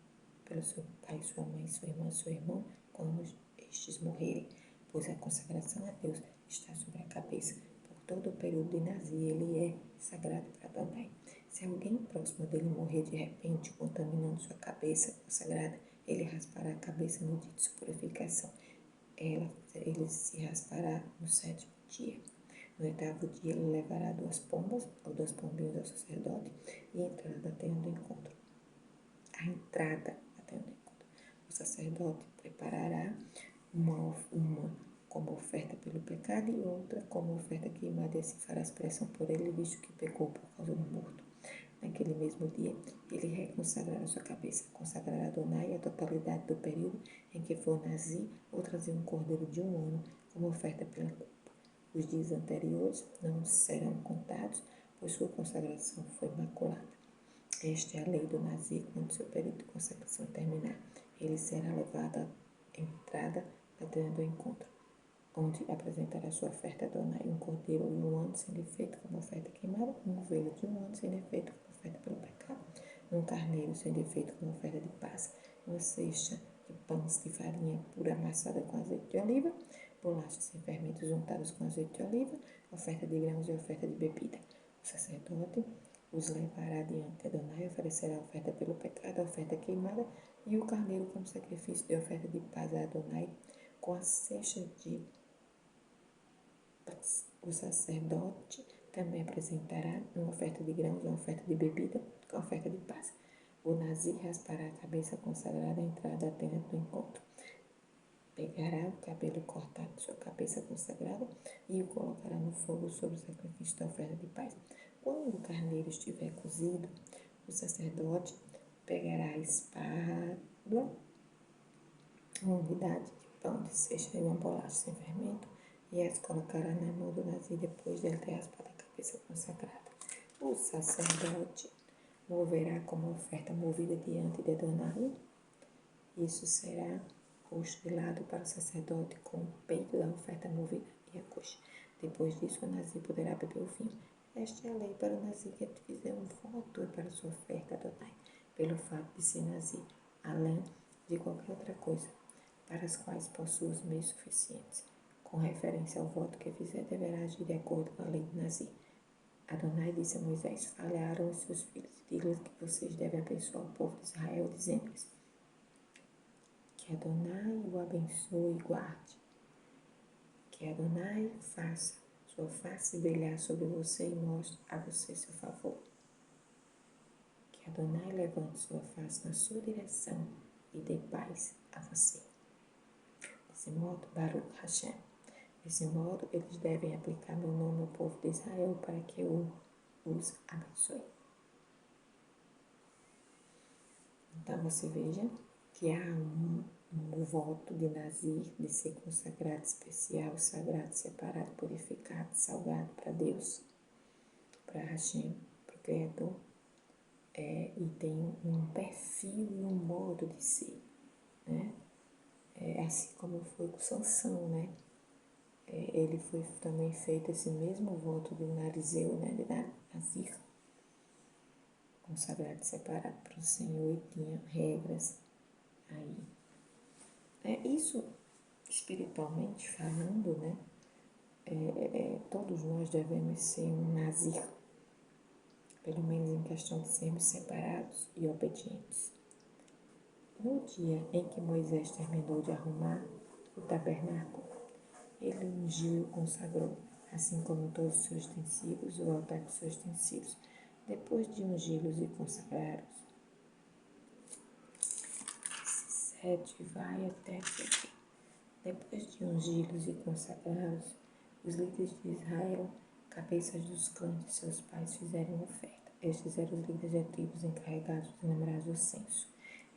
pelo seu pai, sua mãe, sua irmã, seu irmão, quando estes morrerem, pois a consagração a Deus está sobre a cabeça. Por todo o período de Nazir, ele é sagrado para Adonai. Se alguém próximo dele morrer de repente, contaminando sua cabeça consagrada, ele raspará a cabeça no dia de sua purificação. Ele se raspará no 7º dia. No 8º dia, ele levará 2 pombas, ou 2 pombinhos ao sacerdote, e entrará na tenda do encontro. A entrada da tenda do encontro. O sacerdote preparará uma como oferta pelo pecado e outra como oferta queimada, e assim fará expressão por ele, visto que pecou por causa do morto. Naquele mesmo dia, ele reconsagrará sua cabeça, consagrará a Adonai a totalidade do período em que for nazir, ou trazer um cordeiro de 1 ano como oferta pela culpa. Os dias anteriores não serão contados, pois sua consagração foi imaculada. Esta é a lei do nazir. Quando seu período de consagração terminar, ele será levado à entrada da tenda do encontro, onde apresentará sua oferta a Adonai, um cordeiro de 1 ano sem defeito como oferta queimada, uma ovelha de 1 ano sem defeito como oferta pelo pecado, um carneiro sem defeito como oferta de paz, uma cesta de pães de farinha pura amassada com azeite de oliva, bolachas sem fermentos untadas com azeite de oliva, oferta de grãos e oferta de bebida. O sacerdote os levará diante de Adonai, oferecerá a oferta pelo pecado, a oferta queimada e o carneiro como sacrifício de oferta de paz a Adonai, com a cesta de paz. O sacerdote também apresentará uma oferta de grãos e uma oferta de bebida com a oferta de paz. O nazir raspará a cabeça consagrada à entrada da tenda do encontro. Pegará o cabelo cortado de sua cabeça consagrada e o colocará no fogo sobre o sacrifício da oferta de paz. Quando o carneiro estiver cozido, o sacerdote pegará a espátula, uma unidade de pão de seixa e uma bolacha sem fermento, e as colocará na mão do nazir depois de ele ter raspado a cabeça consagrada. O sacerdote moverá como oferta movida diante de Adonai. Isso será posto de lado para o sacerdote com o peito da oferta movida e a coxa. Depois disso, o nazir poderá beber o vinho. Esta é a lei para o nazir que fizer um voto para sua oferta a Adonai, pelo fato de ser nazir, além de qualquer outra coisa, para as quais possui os meios suficientes. Com referência ao voto que fizer, deverá agir de acordo com a lei de nazir. Adonai disse a Moisés, fale a Arão e seus filhos, e diga-lhes que vocês devem abençoar o povo de Israel, dizendo-lhes, que Adonai o abençoe e guarde. Que Adonai faça sua face brilhar sobre você e mostre a você seu favor. Que Que Adonai levante sua face na sua direção e dê paz a você. Desse modo, Baruch Hashem. Desse modo, eles devem aplicar meu nome ao povo de Israel para que eu os abençoe. Então, você veja que há um voto de Nazir, de ser consagrado especial, sagrado, separado, purificado, salgado para Deus, para Hashem, para o Criador. E tem um perfil e um modo de ser, né? Assim como foi com Sansão, né? Ele foi também feito esse mesmo voto de Narizeu, né? De Nazir, consagrado e separado para o Senhor, e tinha regras aí. Isso, espiritualmente falando, né? Todos nós devemos ser um Nazir, pelo menos em questão de sermos separados e obedientes. No dia em que Moisés terminou de arrumar o tabernáculo, ele ungiu e o consagrou, assim como todos os seus utensílios, o altar com seus utensílios. Depois de ungí-los e consagrá-los, 7 vai até aqui. Depois de ungí-los e consagrá-los, os líderes de Israel, cabeças dos clãs de seus pais, fizeram oferta. Estes eram os líderes de tribos encarregados de lembrar do censo.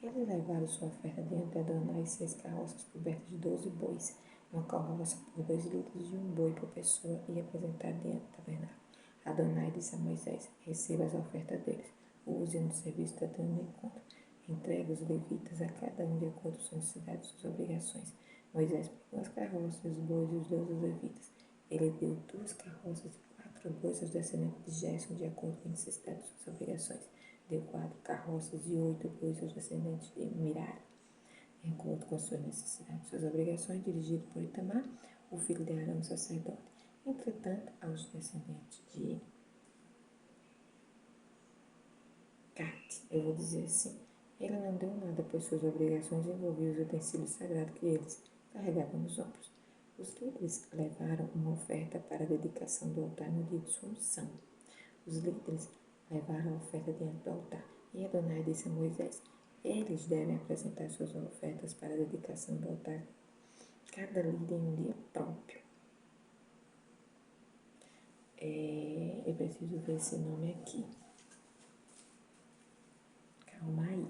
Eles levaram sua oferta diante de Adonai 6 carroças cobertas de 12 bois, uma carroça por 2 litros e um boi por pessoa, e apresentaram diante do tabernáculo. Adonai disse a Moisés: receba as ofertas deles, use no serviço da dando em conta. Entregue os levitas a cada um de acordo com suas necessidades e suas obrigações. Moisés pegou as carroças, os bois e os 12 levitas. Ele deu 2 carroças e 4 bois aos descendentes de Gerson, de acordo com a necessidade de suas obrigações. Deu 4 carroças e 8 bois aos descendentes de Merari, de acordo com as suas necessidades e suas obrigações, dirigido por Itamar, o filho de Arão, sacerdote. Entretanto, aos descendentes de Cate, eu vou dizer assim, ele não deu nada, pois suas obrigações envolviam os utensílios sagrados que eles carregavam nos ombros. Os líderes levaram uma oferta para a dedicação do altar no dia de sua unção. Os líderes levaram a oferta diante do altar. E Adonai disse a Moisés: eles devem apresentar suas ofertas para a dedicação do altar, cada líder em um dia próprio. Eu preciso ver esse nome aqui. Calma aí.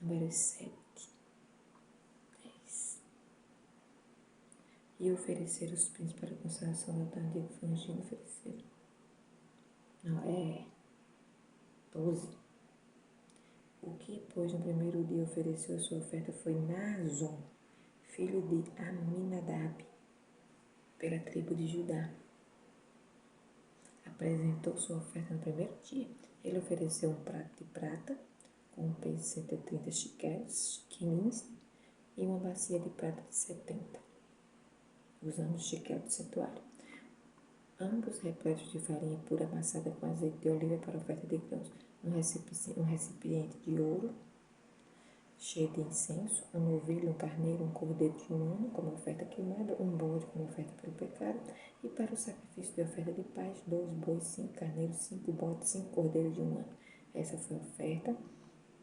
Número 7. 10. E oferecer os pães para a consagração do altar, dia que foi ungido, ofereceram. Não, 12. O que, pois, no primeiro dia ofereceu a sua oferta foi Naazon, filho de Aminadab, pela tribo de Judá. Apresentou sua oferta no primeiro dia. Ele ofereceu um prato de prata, com um peso de 130 quilins, e uma bacia de prata de 70, usando o shekel de santuário. Ambos repletos de farinha pura amassada com azeite de oliva para oferta de grãos, um recipiente de ouro cheio de incenso, um novilho, um carneiro, um cordeiro de um ano como oferta queimada, um bode como oferta pelo pecado, e para o sacrifício de oferta de paz, 2 bois, 5 carneiros, 5 bodes, 5 cordeiros de um ano. Essa foi a oferta,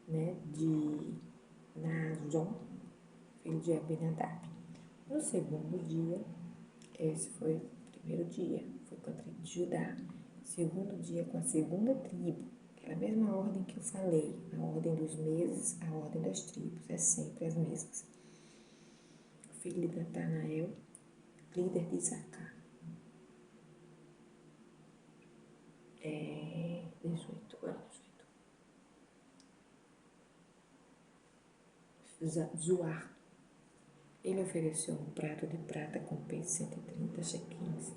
né, de Naazon, filho de Abinadab. No segundo dia, esse foi o primeiro dia, foi com a tribo de Judá. Segundo dia com a segunda tribo, aquela mesma ordem que eu falei, a ordem dos meses, a ordem das tribos, é sempre as mesmas. O filho de Natanael, líder de Isacar. 18 anos. Zoar. Ele ofereceu um prato de prata com peso 130 shequins,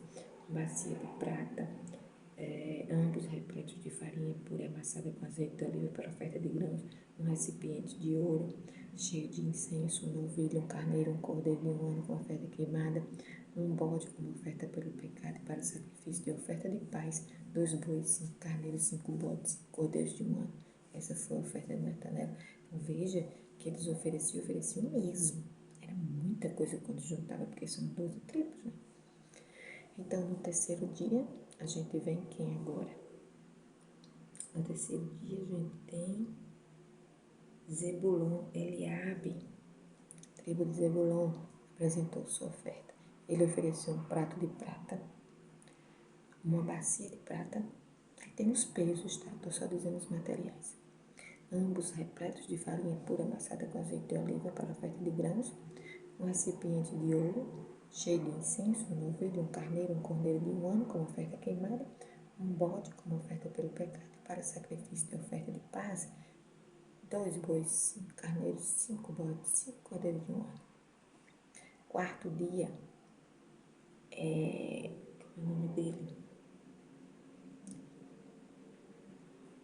uma bacia de prata, ambos repletos de farinha pura amassada com azeite de oliva para oferta de grãos, um recipiente de ouro cheio de incenso, um novilho, um carneiro, um cordeiro de um ano com oferta queimada, um bode como oferta pelo pecado e para o sacrifício de oferta de paz, 2 bois, 5 carneiros, 5 bodes, 5 cordeiros de um ano. Essa foi a oferta de Natanael. Então veja que eles ofereciam mesmo. Era muita coisa quando juntava, porque são 12 tribos, né? Então, no terceiro dia, a gente vem quem agora? No terceiro dia, a gente tem Zebulon, Eliabe. A tribo de Zebulon apresentou sua oferta. Ele ofereceu um prato de prata, uma bacia de prata. Aqui tem os pesos, tá? Estou só dizendo os materiais. Ambos repletos de farinha pura amassada com azeite de oliva para oferta de grãos, um recipiente de ouro cheio de incenso, um novilho, um carneiro, um cordeiro de um ano como oferta queimada, um bode como oferta pelo pecado, para sacrifício de oferta de paz, 2 bois, 5 carneiros, 5 bodes, 5 cordeiros de um ano. Quarto dia, como é o nome dele?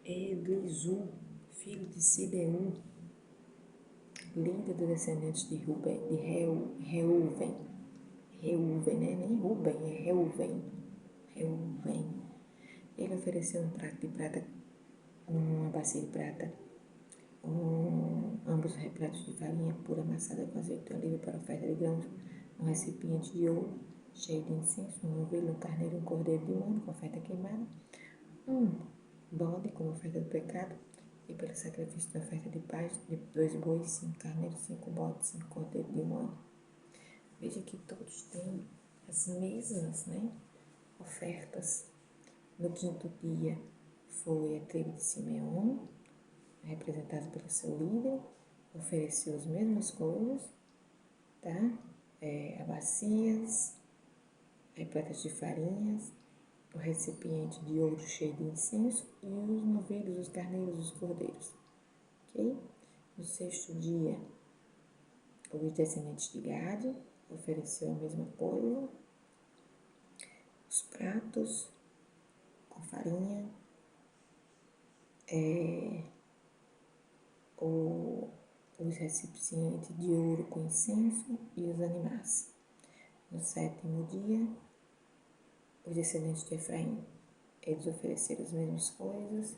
Eglizu, filho de Sibeú, líder dos descendentes de Reuben, Reuven, né? Nem Ruben, é Reuven. Ele ofereceu um prato de prata, uma bacia de prata, ambos repletos de farinha pura amassada com azeite de oliva para oferta de grãos, um recipiente de ouro cheio de incenso, um novilho, um carneiro, um cordeiro de um ano com oferta queimada, um bode como oferta do pecado, e pelo sacrifício de oferta de paz, de 2 bois, 5 carneiros, 5 bodes, 5 cordeiros de um ano. Veja que todos têm as mesmas, né, ofertas. No quinto dia foi a tribo de Simeão, representada pelo seu líder, ofereceu as mesmas coisas, tá? Bacias, repletas de farinhas, o recipiente de ouro cheio de incenso e os novilhos, os carneiros, os cordeiros. Ok? No sexto dia, os descendentes de Gade ofereceu a mesma coisa, os pratos com farinha, os recipientes de ouro com incenso e os animais. No sétimo dia, os descendentes de Efraim, eles ofereceram as mesmas coisas.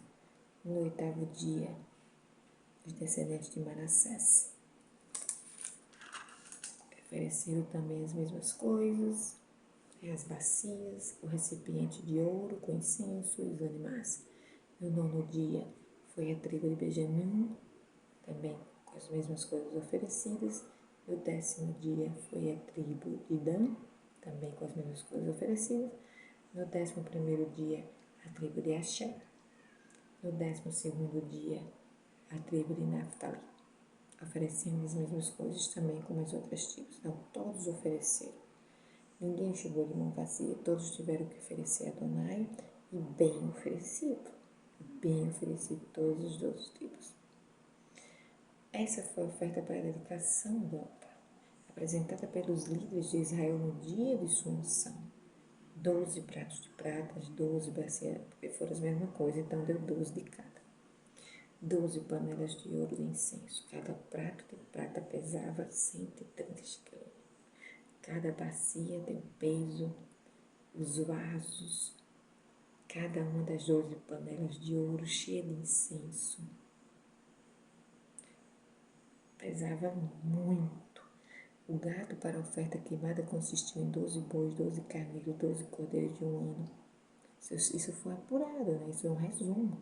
No oitavo dia, os descendentes de Manassés ofereceram também as mesmas coisas, as bacias, o recipiente de ouro com incenso e os animais. No nono dia foi a tribo de Benjamim, também com as mesmas coisas oferecidas. No 10º dia foi a tribo de Dan, também com as mesmas coisas oferecidas. No 11º dia, a tribo de Asher. No 12º dia, a tribo de Naphtali, oferecendo as mesmas coisas também como as outras tribos. Então, todos ofereceram. Ninguém chegou de mão vazia, todos tiveram que oferecer a Adonai, e bem oferecido, todos os 12 tribos. Essa foi a oferta para a dedicação do altar, apresentada pelos líderes de Israel no dia de sua unção. 12 pratos de prata, 12 bacias, porque foram as mesmas coisas, então deu 12 de cada. 12 panelas de ouro de incenso, cada prato de prata pesava 130 quilos. Cada bacia tem peso, os vasos, cada uma das 12 panelas de ouro cheia de incenso. Pesava muito. O gado para a oferta queimada consistiu em 12 bois, 12 carneiros, 12 cordeiros de um ano. Isso foi apurado, né? Isso é um resumo.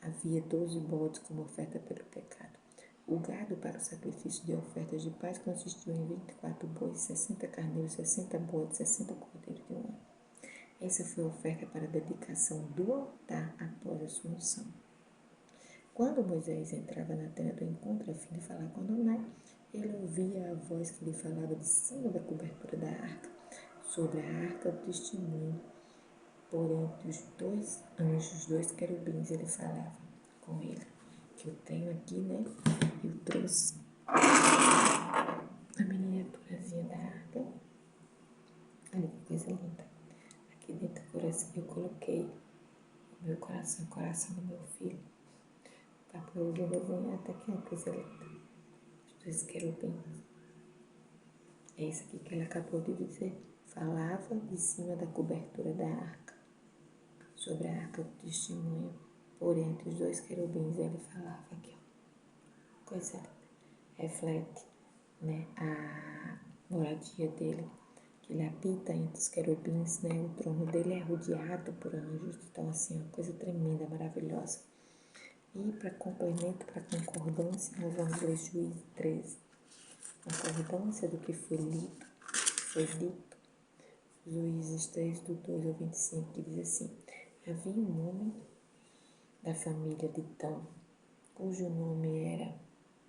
Havia 12 bodes como oferta pelo pecado. O gado para o sacrifício de ofertas de paz consistiu em 24 bois, 60 carneiros, 60 bodes, 60 cordeiros de um ano. Essa foi a oferta para a dedicação do altar após a sua unção. Quando Moisés entrava na tenda do encontro a fim de falar com Adonai, ele ouvia a voz que lhe falava de cima da cobertura da arca, sobre a arca do testemunho. Por entre os 2 anjos, 2 querubins, ele falava com ele. Que eu tenho aqui, né? Eu trouxe a miniaturazinha da arca. Olha que coisa linda. Aqui dentro do coração eu coloquei o meu coração, o coração do meu filho, para poder desenhar até que é uma coisa linda. Os 2 querubins. É isso aqui que ela acabou de dizer. Falava de cima da cobertura da arca, sobre a arca do testemunho. Por entre os 2 querubins ele falava aqui, ó. Coisa linda. Reflete, né, a moradia dele, Ele habita entre os querubins, né? O trono dele é rodeado por anjos. Então, assim, uma coisa tremenda, maravilhosa. E para complemento, para concordância, nós vamos ler Juízes 13. Concordância do que foi lido, foi dito. Juízes 3, do 2 ao 25, que diz assim: havia um homem da família de Dan, cujo nome era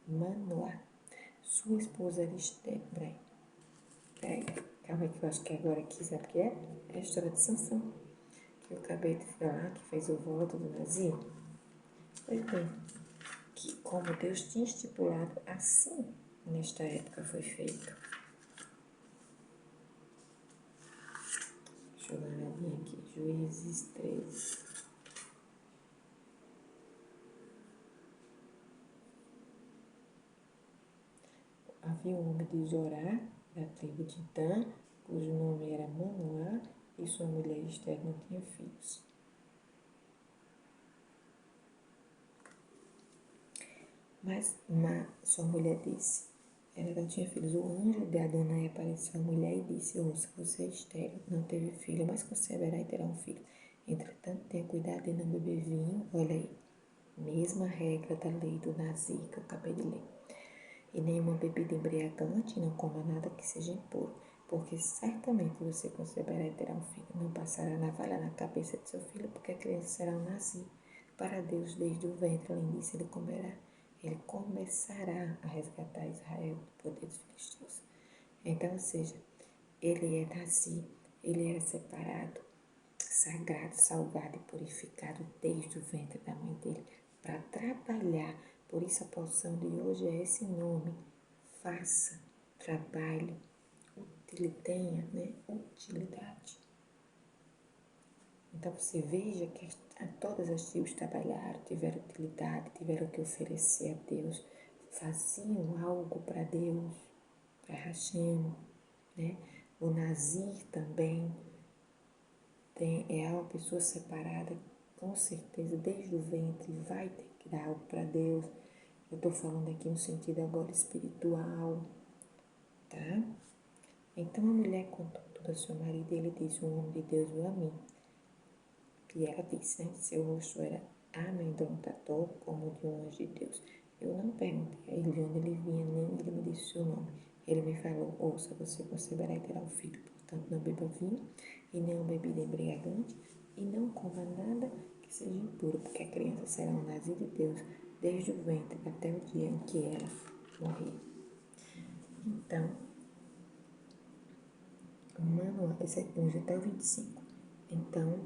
Manoá. Sua esposa era Esther. Peraí, calma aí que eu acho que agora aqui, sabe o que é? É a história de Sansão, que eu acabei de falar, que fez o voto do Nazir. Pois bem, que como Deus tinha estipulado, assim nesta época foi feito. Deixa eu dar uma olhadinha aqui, Juízes 13. Havia um homem de Zorá, da tribo de Dan, cujo nome era Manoá, e sua mulher Esther não tinha filhos. Mas sua mulher disse, ela não tinha filhos. O anjo de Adonai apareceu à mulher e disse: ouça, você é estéril, não teve filho, mas conceberá e terá um filho. Entretanto, tenha cuidado de não beber vinho. Olha aí, mesma regra da lei do Nazir que eu acabei de ler. E nenhuma bebida embriagante, não coma nada que seja impuro, porque certamente você conceberá e terá um filho. Não passará navalha na cabeça de seu filho, porque a criança será um Nazir para Deus desde o ventre. Além disso, ele começará a resgatar Israel do poder dos filisteus. Então, ou seja, ele é Nazir, ele era separado, sagrado, salvado e purificado desde o ventre da mãe dele para trabalhar. Por isso a porção de hoje é esse nome. Faça, trabalhe, tenha, né, utilidade. Então você veja que todas as tribos trabalharam, tiveram utilidade, tiveram que oferecer a Deus, faziam algo para Deus, para Hashem, né? O Nazir também é uma pessoa separada, com certeza, desde o ventre, vai ter que dar algo para Deus. Eu estou falando aqui no sentido agora espiritual, tá? Então a mulher contou tudo ao seu marido e ele disse: o homem de Deus veio a mim. E ela disse, né? Seu rosto era amedrontador como o de um anjo de Deus. Eu não perguntei a ele de onde ele vinha, nem ele me disse o seu nome. Ele me falou: ouça, você conceberá e terá um filho. Portanto, não beba vinho e nem uma bebida embriagante e não coma nada que seja impuro, porque a criança será um nazir de Deus desde o ventre até o dia em que ela morrer. Então, Manoá, esse é hoje até o 25. Então,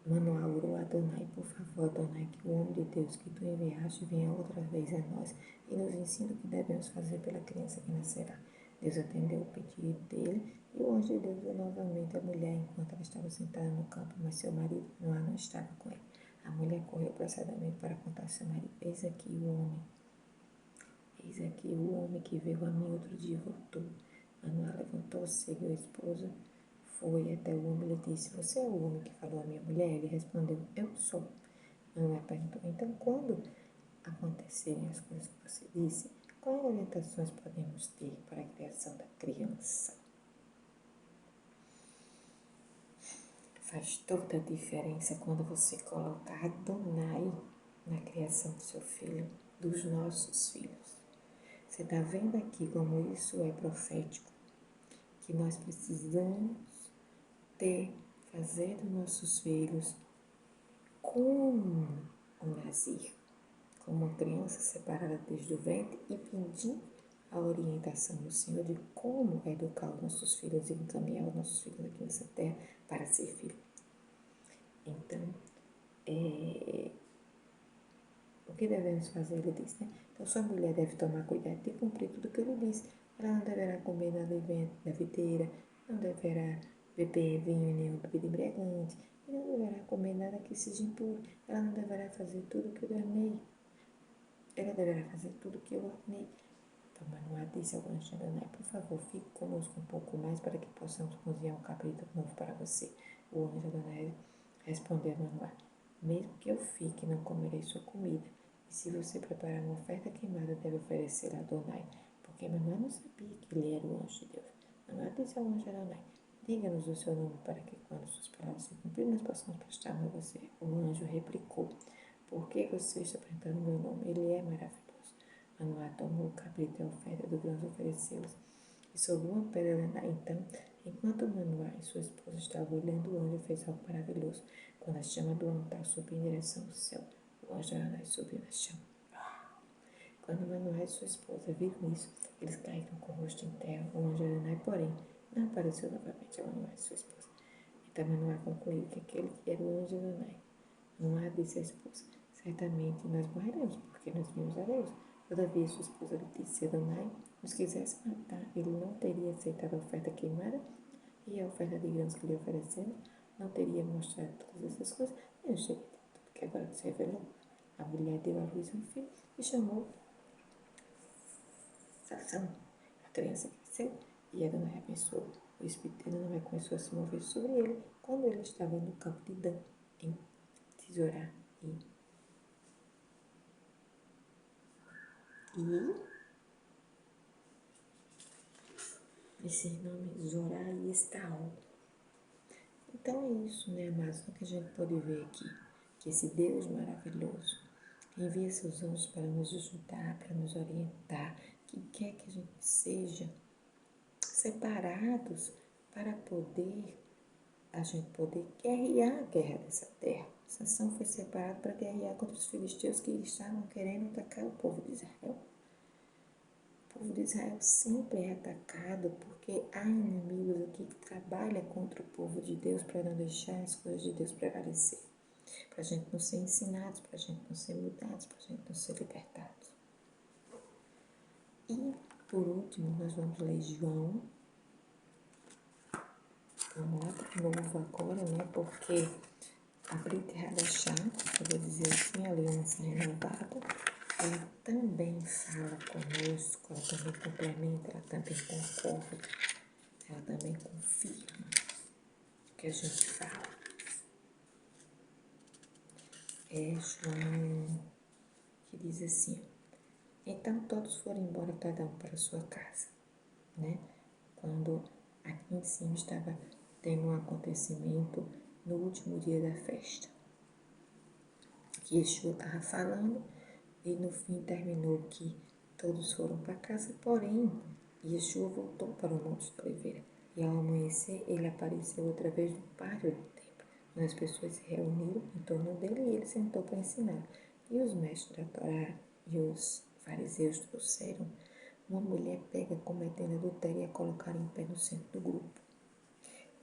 Manoá orou a Adonai: por favor, Adonai, que o homem de Deus que tu enviaste venha outra vez a nós e nos ensine o que devemos fazer pela criança que nascerá. Deus atendeu o pedido dele e o anjo de Deus viu novamente a mulher enquanto ela estava sentada no campo, mas seu marido Manoá não estava com ele. A mulher correu apressadamente para contar ao seu marido: eis aqui o homem que veio a mim outro dia voltou. Manoá levantou-se, seguiu a esposa, foi até o homem e lhe disse: você é o homem que falou a minha mulher? Ele respondeu: eu sou. Manoá perguntou: então, quando acontecerem as coisas que você disse, quais orientações podemos ter para a criação da criança? Faz toda a diferença quando você coloca Adonai na criação do seu filho, dos nossos filhos. Você está vendo aqui como isso é profético? Que nós precisamos fazer dos nossos filhos como um nazir, como uma criança separada desde o ventre e pedir a orientação do Senhor de como educar os nossos filhos e encaminhar os nossos filhos aqui nessa terra para ser filho. Então, o que devemos fazer? Ele diz, né? Então, sua mulher deve tomar cuidado de cumprir tudo o que ele disse. Ela não deverá comer nada da videira, não deverá beber vinho e nenhuma bebida embriagante, e não deverá comer nada que seja impuro. Ela não deverá fazer tudo o que eu ordenei. Ela deverá fazer tudo o que eu ordenei. Então, Manoá disse ao anjo de Adonai: por favor, fique conosco um pouco mais para que possamos cozinhar um cabrito novo para você. O anjo de Adonai respondeu a Manoá: mesmo que eu fique, não comerei sua comida. E se você preparar uma oferta queimada, deve oferecer a Adonai. Porque Manoá não sabia que ele era o anjo de Deus. Manoá disse ao anjo de Adonai: Diga-nos o seu nome para que, quando suas palavras se cumprirem, nós possamos prestar a você. O anjo replicou: por que você está perguntando meu nome? Ele é maravilhoso. Manoá tomou o cabrito e a oferta do grão ofereceu-os. E sobre uma pedra, então, enquanto Manoá e sua esposa estavam olhando, o anjo fez algo maravilhoso. Quando a chama do altar subiu em direção ao céu, o anjo Adonai subiu na chama. Quando Manoá e sua esposa viram isso, eles caíram com o rosto em terra. O anjo Adonai, porém, não apareceu novamente a Manoá e sua esposa. Então Manoá concluiu que aquele que era o anjo Adonai. Manoá disse à esposa: certamente nós morreremos, porque nós vimos a Deus. Todavia sua esposa lhe disse: se Adonai nos quisesse matar, ele não teria aceitado a oferta queimada e a oferta de grãos que lhe oferecemos, não teria mostrado todas essas coisas. Eu cheguei de tudo que agora se revelou. A mulher deu à luz um filho e chamou Sansão. A criança cresceu e Adonai abençoou. O Espírito de Adonai começou a se mover sobre ele quando ele estava no campo de Dan, em Tesorá. E esse nome Zorá e Estaol. Então é isso, né, amados? O que a gente pode ver aqui, que esse Deus maravilhoso envia seus anjos para nos ajudar, para nos orientar, que quer que a gente seja separados para a gente poder guerrear a guerra dessa terra. Sansão foi separado para guerrear contra os filisteus que estavam querendo atacar o povo de Israel. O povo de Israel sempre é atacado porque há inimigos aqui que trabalham contra o povo de Deus para não deixar as coisas de Deus prevalecer. Para a gente não ser ensinados, para a gente não ser mudados, para a gente não ser libertados. E, por último, nós vamos ler João. Vamos lá para novo agora, né? Porque a Brita Radachá, eu vou dizer assim, a Aliança Renovada, ela também fala conosco, ela também complementa, ela também concorda, ela também confirma o que a gente fala. É João que diz assim: então todos foram embora, cada um para a sua casa, né? Quando aqui em cima estava tendo um acontecimento no último dia da festa, que Yeshua estava falando e no fim terminou que todos foram para casa, porém Yeshua voltou para o Monte da Oliveira e ao amanhecer ele apareceu outra vez no pátio do templo, onde as pessoas se reuniram em torno dele e ele sentou para ensinar. E os mestres da Torá e os fariseus trouxeram uma mulher pega cometendo adultério e a colocaram em pé no centro do grupo.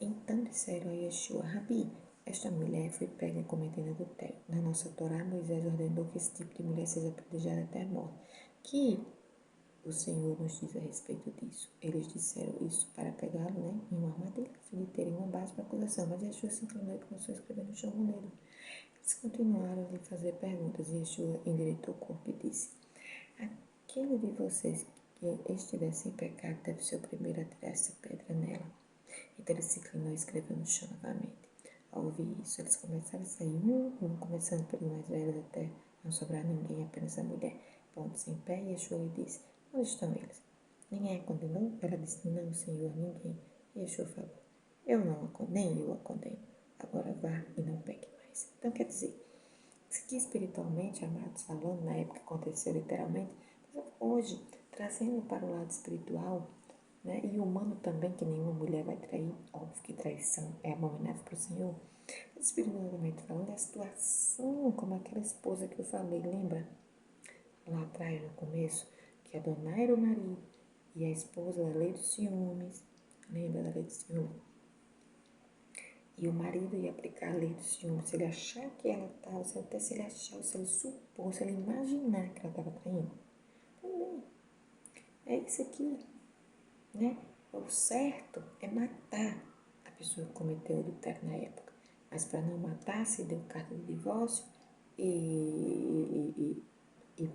Então disseram a Yeshua: Rabi, esta mulher foi pega cometendo adultério. Na nossa Torá, Moisés ordenou que esse tipo de mulher seja apedrejada até a morte. Que o Senhor nos diz a respeito disso? Eles disseram isso para pegá-lo, né, em uma armadilha, a fim de terem uma base para acusação. Mas Yeshua se inclinou e começou a escrever no chão com dedo. Eles continuaram a lhe fazer perguntas e Yeshua endireitou o corpo e disse: aquele de vocês que estiver sem pecado deve ser o primeiro a tirar essa pedra nela. Então ele se inclinou e escreveu no chão novamente. Ao ouvir isso, eles começaram a sair começando pelos mais velhos até não sobrar ninguém, apenas a mulher. Pondo-se em pé, Yeshua lhe disse: onde estão eles? Ninguém a condenou? Ela disse: não, Senhor, ninguém. E Yeshua falou: eu não a condeno, eu a condeno. Agora vá e não peque mais. Então quer dizer, isso aqui espiritualmente, amados, falando, na época aconteceu literalmente, mas hoje, trazendo para o lado espiritual, né, e humano também, que nenhuma mulher vai trair, óbvio que traição é abominável para o Senhor, mas espiritualmente falando, é a situação como aquela esposa que eu falei, lembra? Lá atrás, no começo, que Adonai era o marido e a esposa da lei dos ciúmes, lembra da lei dos ciúmes? E o marido ia aplicar a lei do ciúme. Se ele achar que ela estava, até se ele achar, se ele supor, se ele imaginar que ela estava traindo. Também. É isso aqui, né? O certo é matar a pessoa que cometeu o adultério na época. Mas para não matar, se deu carta de divórcio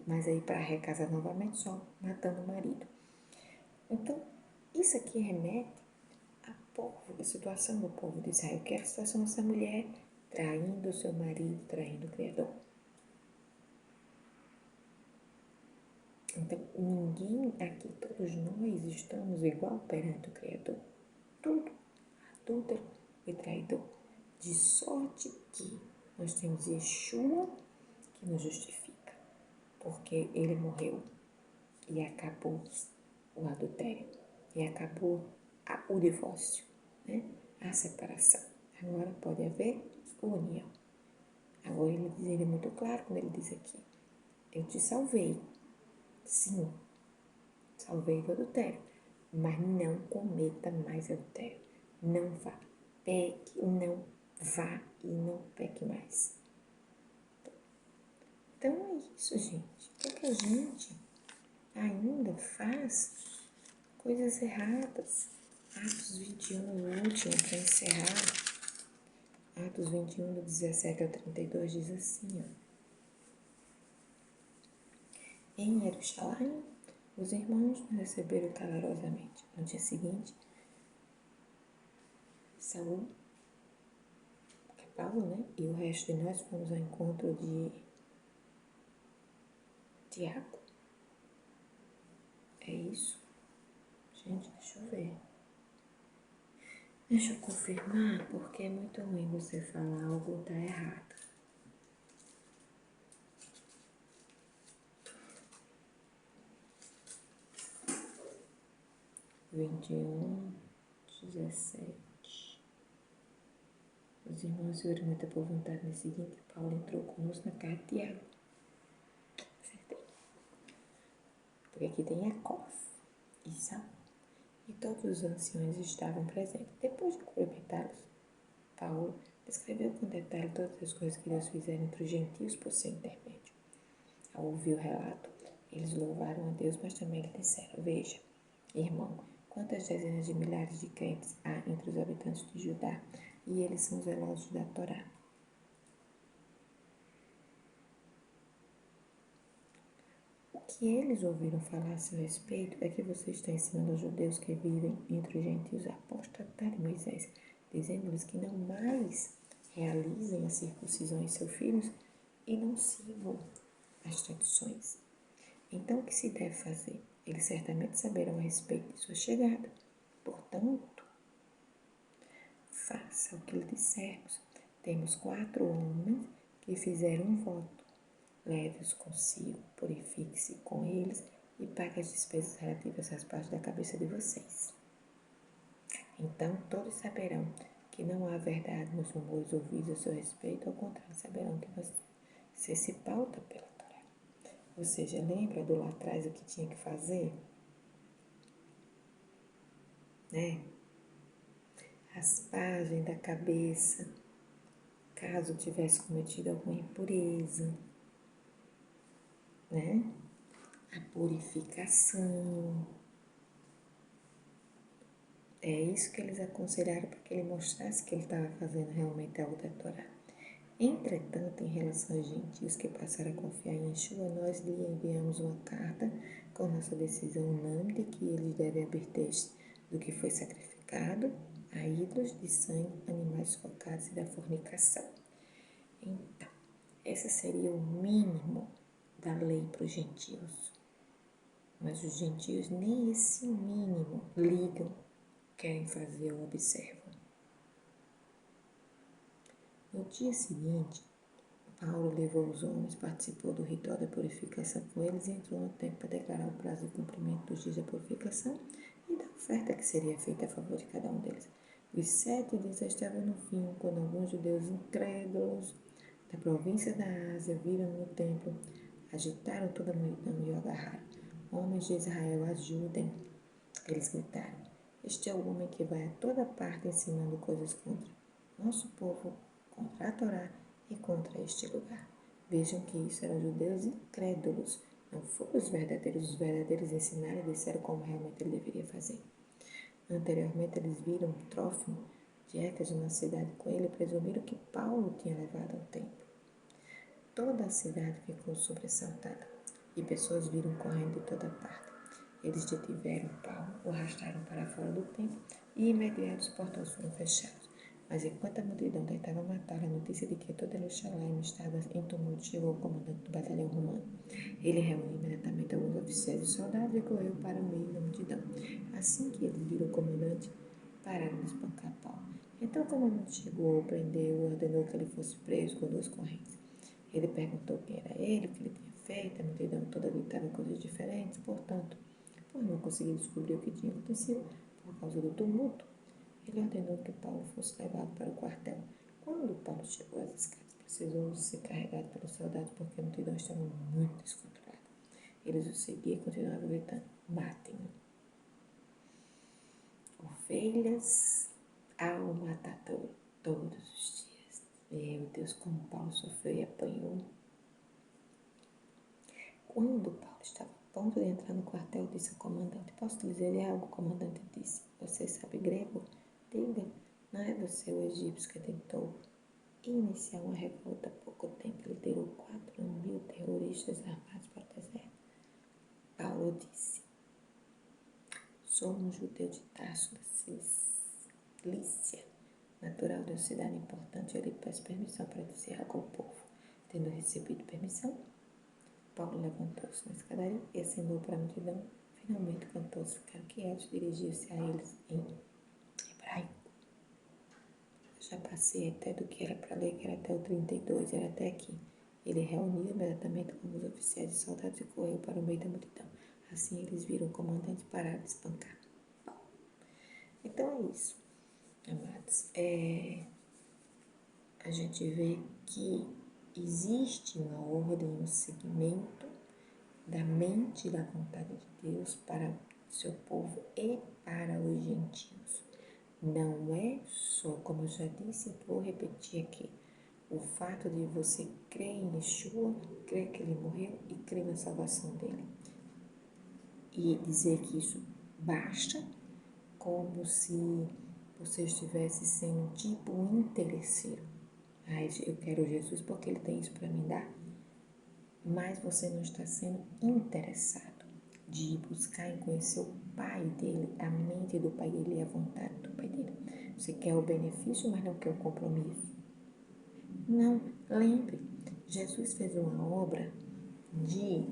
mas aí para recasar novamente, só matando o marido. Então, isso aqui remete a situação do povo de Israel, que é a situação dessa mulher traindo o seu marido, traindo o Criador. Então, ninguém aqui, todos nós estamos igual perante o Criador. Tudo. adúltero e traidor. De sorte que nós temos Yeshua que nos justifica, porque ele morreu e acabou o adultério, e acabou o divórcio, né? A separação. Agora pode haver união. Agora ele é muito claro quando ele diz aqui, eu te salvei, sim, salvei do adultério, mas não cometa mais adultério. Não vá, peque, não vá e não peque mais. Então é isso, gente. O que a gente ainda faz? Coisas erradas. Atos 21, o último, para encerrar. Atos 21, do 17 ao 32, diz assim, ó. Em Jerusalém, os irmãos nos receberam calorosamente. No dia seguinte, Saul, que é Paulo, né? E o resto de nós fomos ao encontro de Tiago. É isso? Gente, deixa eu ver. Deixa eu confirmar, porque é muito ruim você falar algo tá errado. 21, 17. Os irmãos se viram muita boa vontade no seguinte, Paulo entrou conosco na casa de Tiago. Acertei. Porque aqui tem Jacó e Saul. E todos os anciões estavam presentes. Depois de cumprimentá-los, Paulo descreveu com detalhe todas as coisas que Deus fizeram entre os gentios por seu intermédio. Ao ouvir o relato, eles louvaram a Deus, mas também lhe disseram, veja, irmão, quantas dezenas de milhares de crentes há entre os habitantes de Judá, e eles são zelosos da Torá. O que eles ouviram falar a seu respeito é que você está ensinando aos judeus que vivem entre os gentios a apostatar de Moisés, dizendo-lhes que não mais realizem a circuncisão em seus filhos e não sigam as tradições. Então, o que se deve fazer? Eles certamente saberão a respeito de sua chegada. Portanto, faça o que lhe dissermos. Temos 4 homens que fizeram um voto. Leve-os consigo, purifique-se com eles e pague as despesas relativas às partes da cabeça de vocês. Então, todos saberão que não há verdade nos rumores ouvidos a seu respeito, ao contrário, saberão que você se pauta pela Torá. Ou seja, lembra do lá atrás o que tinha que fazer? Né? Raspagem da cabeça, caso tivesse cometido alguma impureza, né? A purificação. É isso que eles aconselharam para que ele mostrasse que ele estava fazendo realmente algo da Torá. Entretanto, em relação aos gentios que passaram a confiar em Yeshua, nós lhe enviamos uma carta com nossa decisão unânime de que eles devem abster do que foi sacrificado a ídolos de sangue, animais focados e da fornicação. Então, esse seria o mínimo da lei para os gentios. Mas os gentios nem esse mínimo ligam, querem fazer ou observam. No dia seguinte, Paulo levou os homens, participou do ritual da purificação com eles e entrou no templo para declarar o prazo de cumprimento dos dias da purificação e da oferta que seria feita a favor de cada um deles. Os 7 dias estavam no fim, quando alguns judeus incrédulos da província da Ásia viram no templo, agitaram toda a multidão e o agarraram. Homens de Israel, ajudem! Eles gritaram. Este é o homem que vai a toda parte ensinando coisas contra nosso povo, contra a Torá e contra este lugar. Vejam que isso eram judeus incrédulos, não foram os verdadeiros ensinaram e disseram como realmente ele deveria fazer. Anteriormente eles viram Trófimo de Éfeso na cidade com ele e presumiram que Paulo tinha levado ao templo. Toda a cidade ficou sobressaltada e pessoas viram correndo de toda parte. Eles detiveram Paulo, o arrastaram para fora do templo e imediato os portões foram fechados. Mas enquanto a multidão tentava matá-lo, a notícia de que toda Jerusalém estava em tumulto chegou ao comandante do batalhão romano. Ele reuniu imediatamente alguns oficiais e soldados e correu para o meio da multidão. Assim que eles viram o comandante, pararam de espancar Paulo. Então o comandante chegou, prendeu, ordenou que ele fosse preso com 2 correntes. Ele perguntou quem era ele, o que ele tinha feito, a multidão toda gritava coisas diferentes, portanto, por não conseguir descobrir o que tinha acontecido por causa do tumulto, ele ordenou que Paulo fosse levado para o quartel. Quando Paulo chegou às escadas, precisou ser carregado pelos soldados porque a multidão estava muito descontrolada. Eles o seguiam e continuavam gritando: matem-no. Ovelhas ao matador todos os dias. Meu Deus, como Paulo sofreu e apanhou. Quando Paulo estava a ponto de entrar no quartel, disse ao comandante: posso lhe dizer algo? O comandante disse: você sabe grego? Diga, não é você o egípcio que tentou iniciar uma revolta há pouco tempo? Ele liderou 4.000 terroristas armados para o deserto. Paulo disse: sou um judeu de Tarso da Cilícia, natural de uma cidade importante. Eu lhe peço permissão para dizer algo ao povo. Tendo recebido permissão, Paulo levantou-se na escadaria e acenou para a multidão. Finalmente, quando todos ficaram quietos, dirigiu-se a eles em hebraico. Já passei até do que era para ler, que era até o 32, era até aqui. Ele reuniu imediatamente com os oficiais e soldados e correu para o meio da multidão. Assim eles viram o comandante parar de espancar Paulo. Então é isso, amados. A gente vê que existe uma ordem, um segmento da mente e da vontade de Deus para o seu povo e para os gentios. Não é só, como eu já disse, vou repetir aqui, o fato de você crer em Yeshua, crer que ele morreu e crer na salvação dele. E dizer que isso basta, como se você estivesse sendo tipo um interesseiro. Eu quero Jesus porque ele tem isso para me dar. Mas você não está sendo interessado de buscar e conhecer o Pai dele, a mente do Pai dele e a vontade do Pai dele. Você quer o benefício, mas não quer o compromisso. Não, lembre, Jesus fez uma obra de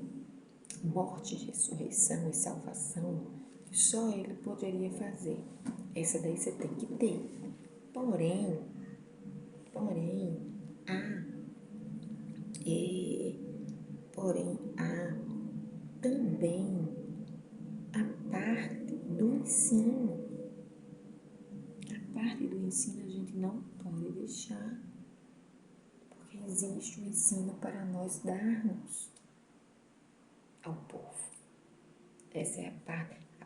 morte, ressurreição e salvação que só ele poderia fazer. Essa daí você tem que ter. Porém, há também a parte do ensino. A parte do ensino a gente não pode deixar, porque existe um ensino para nós darmos ao povo. Essa é a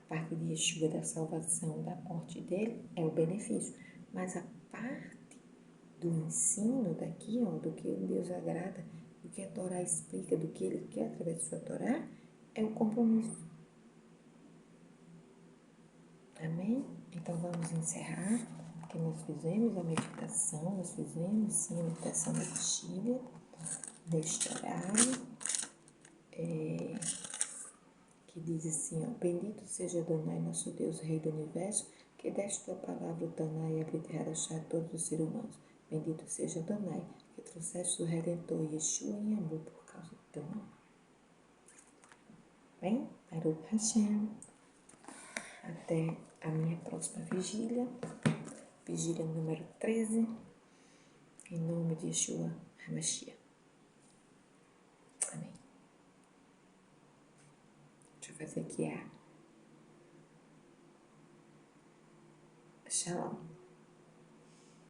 parte de Yeshua da salvação, da morte dele, é o benefício. Mas a parte do ensino daqui, ó, do que Deus agrada, do que a Torá explica, do que ele quer através de sua Torá, é o compromisso. Amém? Então vamos encerrar, porque nós fizemos a meditação, nós fizemos sim a meditação da vigília, deste horário, que diz assim, ó, bendito seja Adonai, nosso Deus, Rei do Universo, que deste tua palavra o Tanai e obliterar a todos os seres humanos. Bendito seja Adonai, que trouxeste o Redentor Yeshua em amor por causa do teu nome. Bem? Baruch Hashem. Até a minha próxima vigília, vigília número 13, em nome de Yeshua HaMashiach. Amém. Deixa eu fazer aqui a Shalom.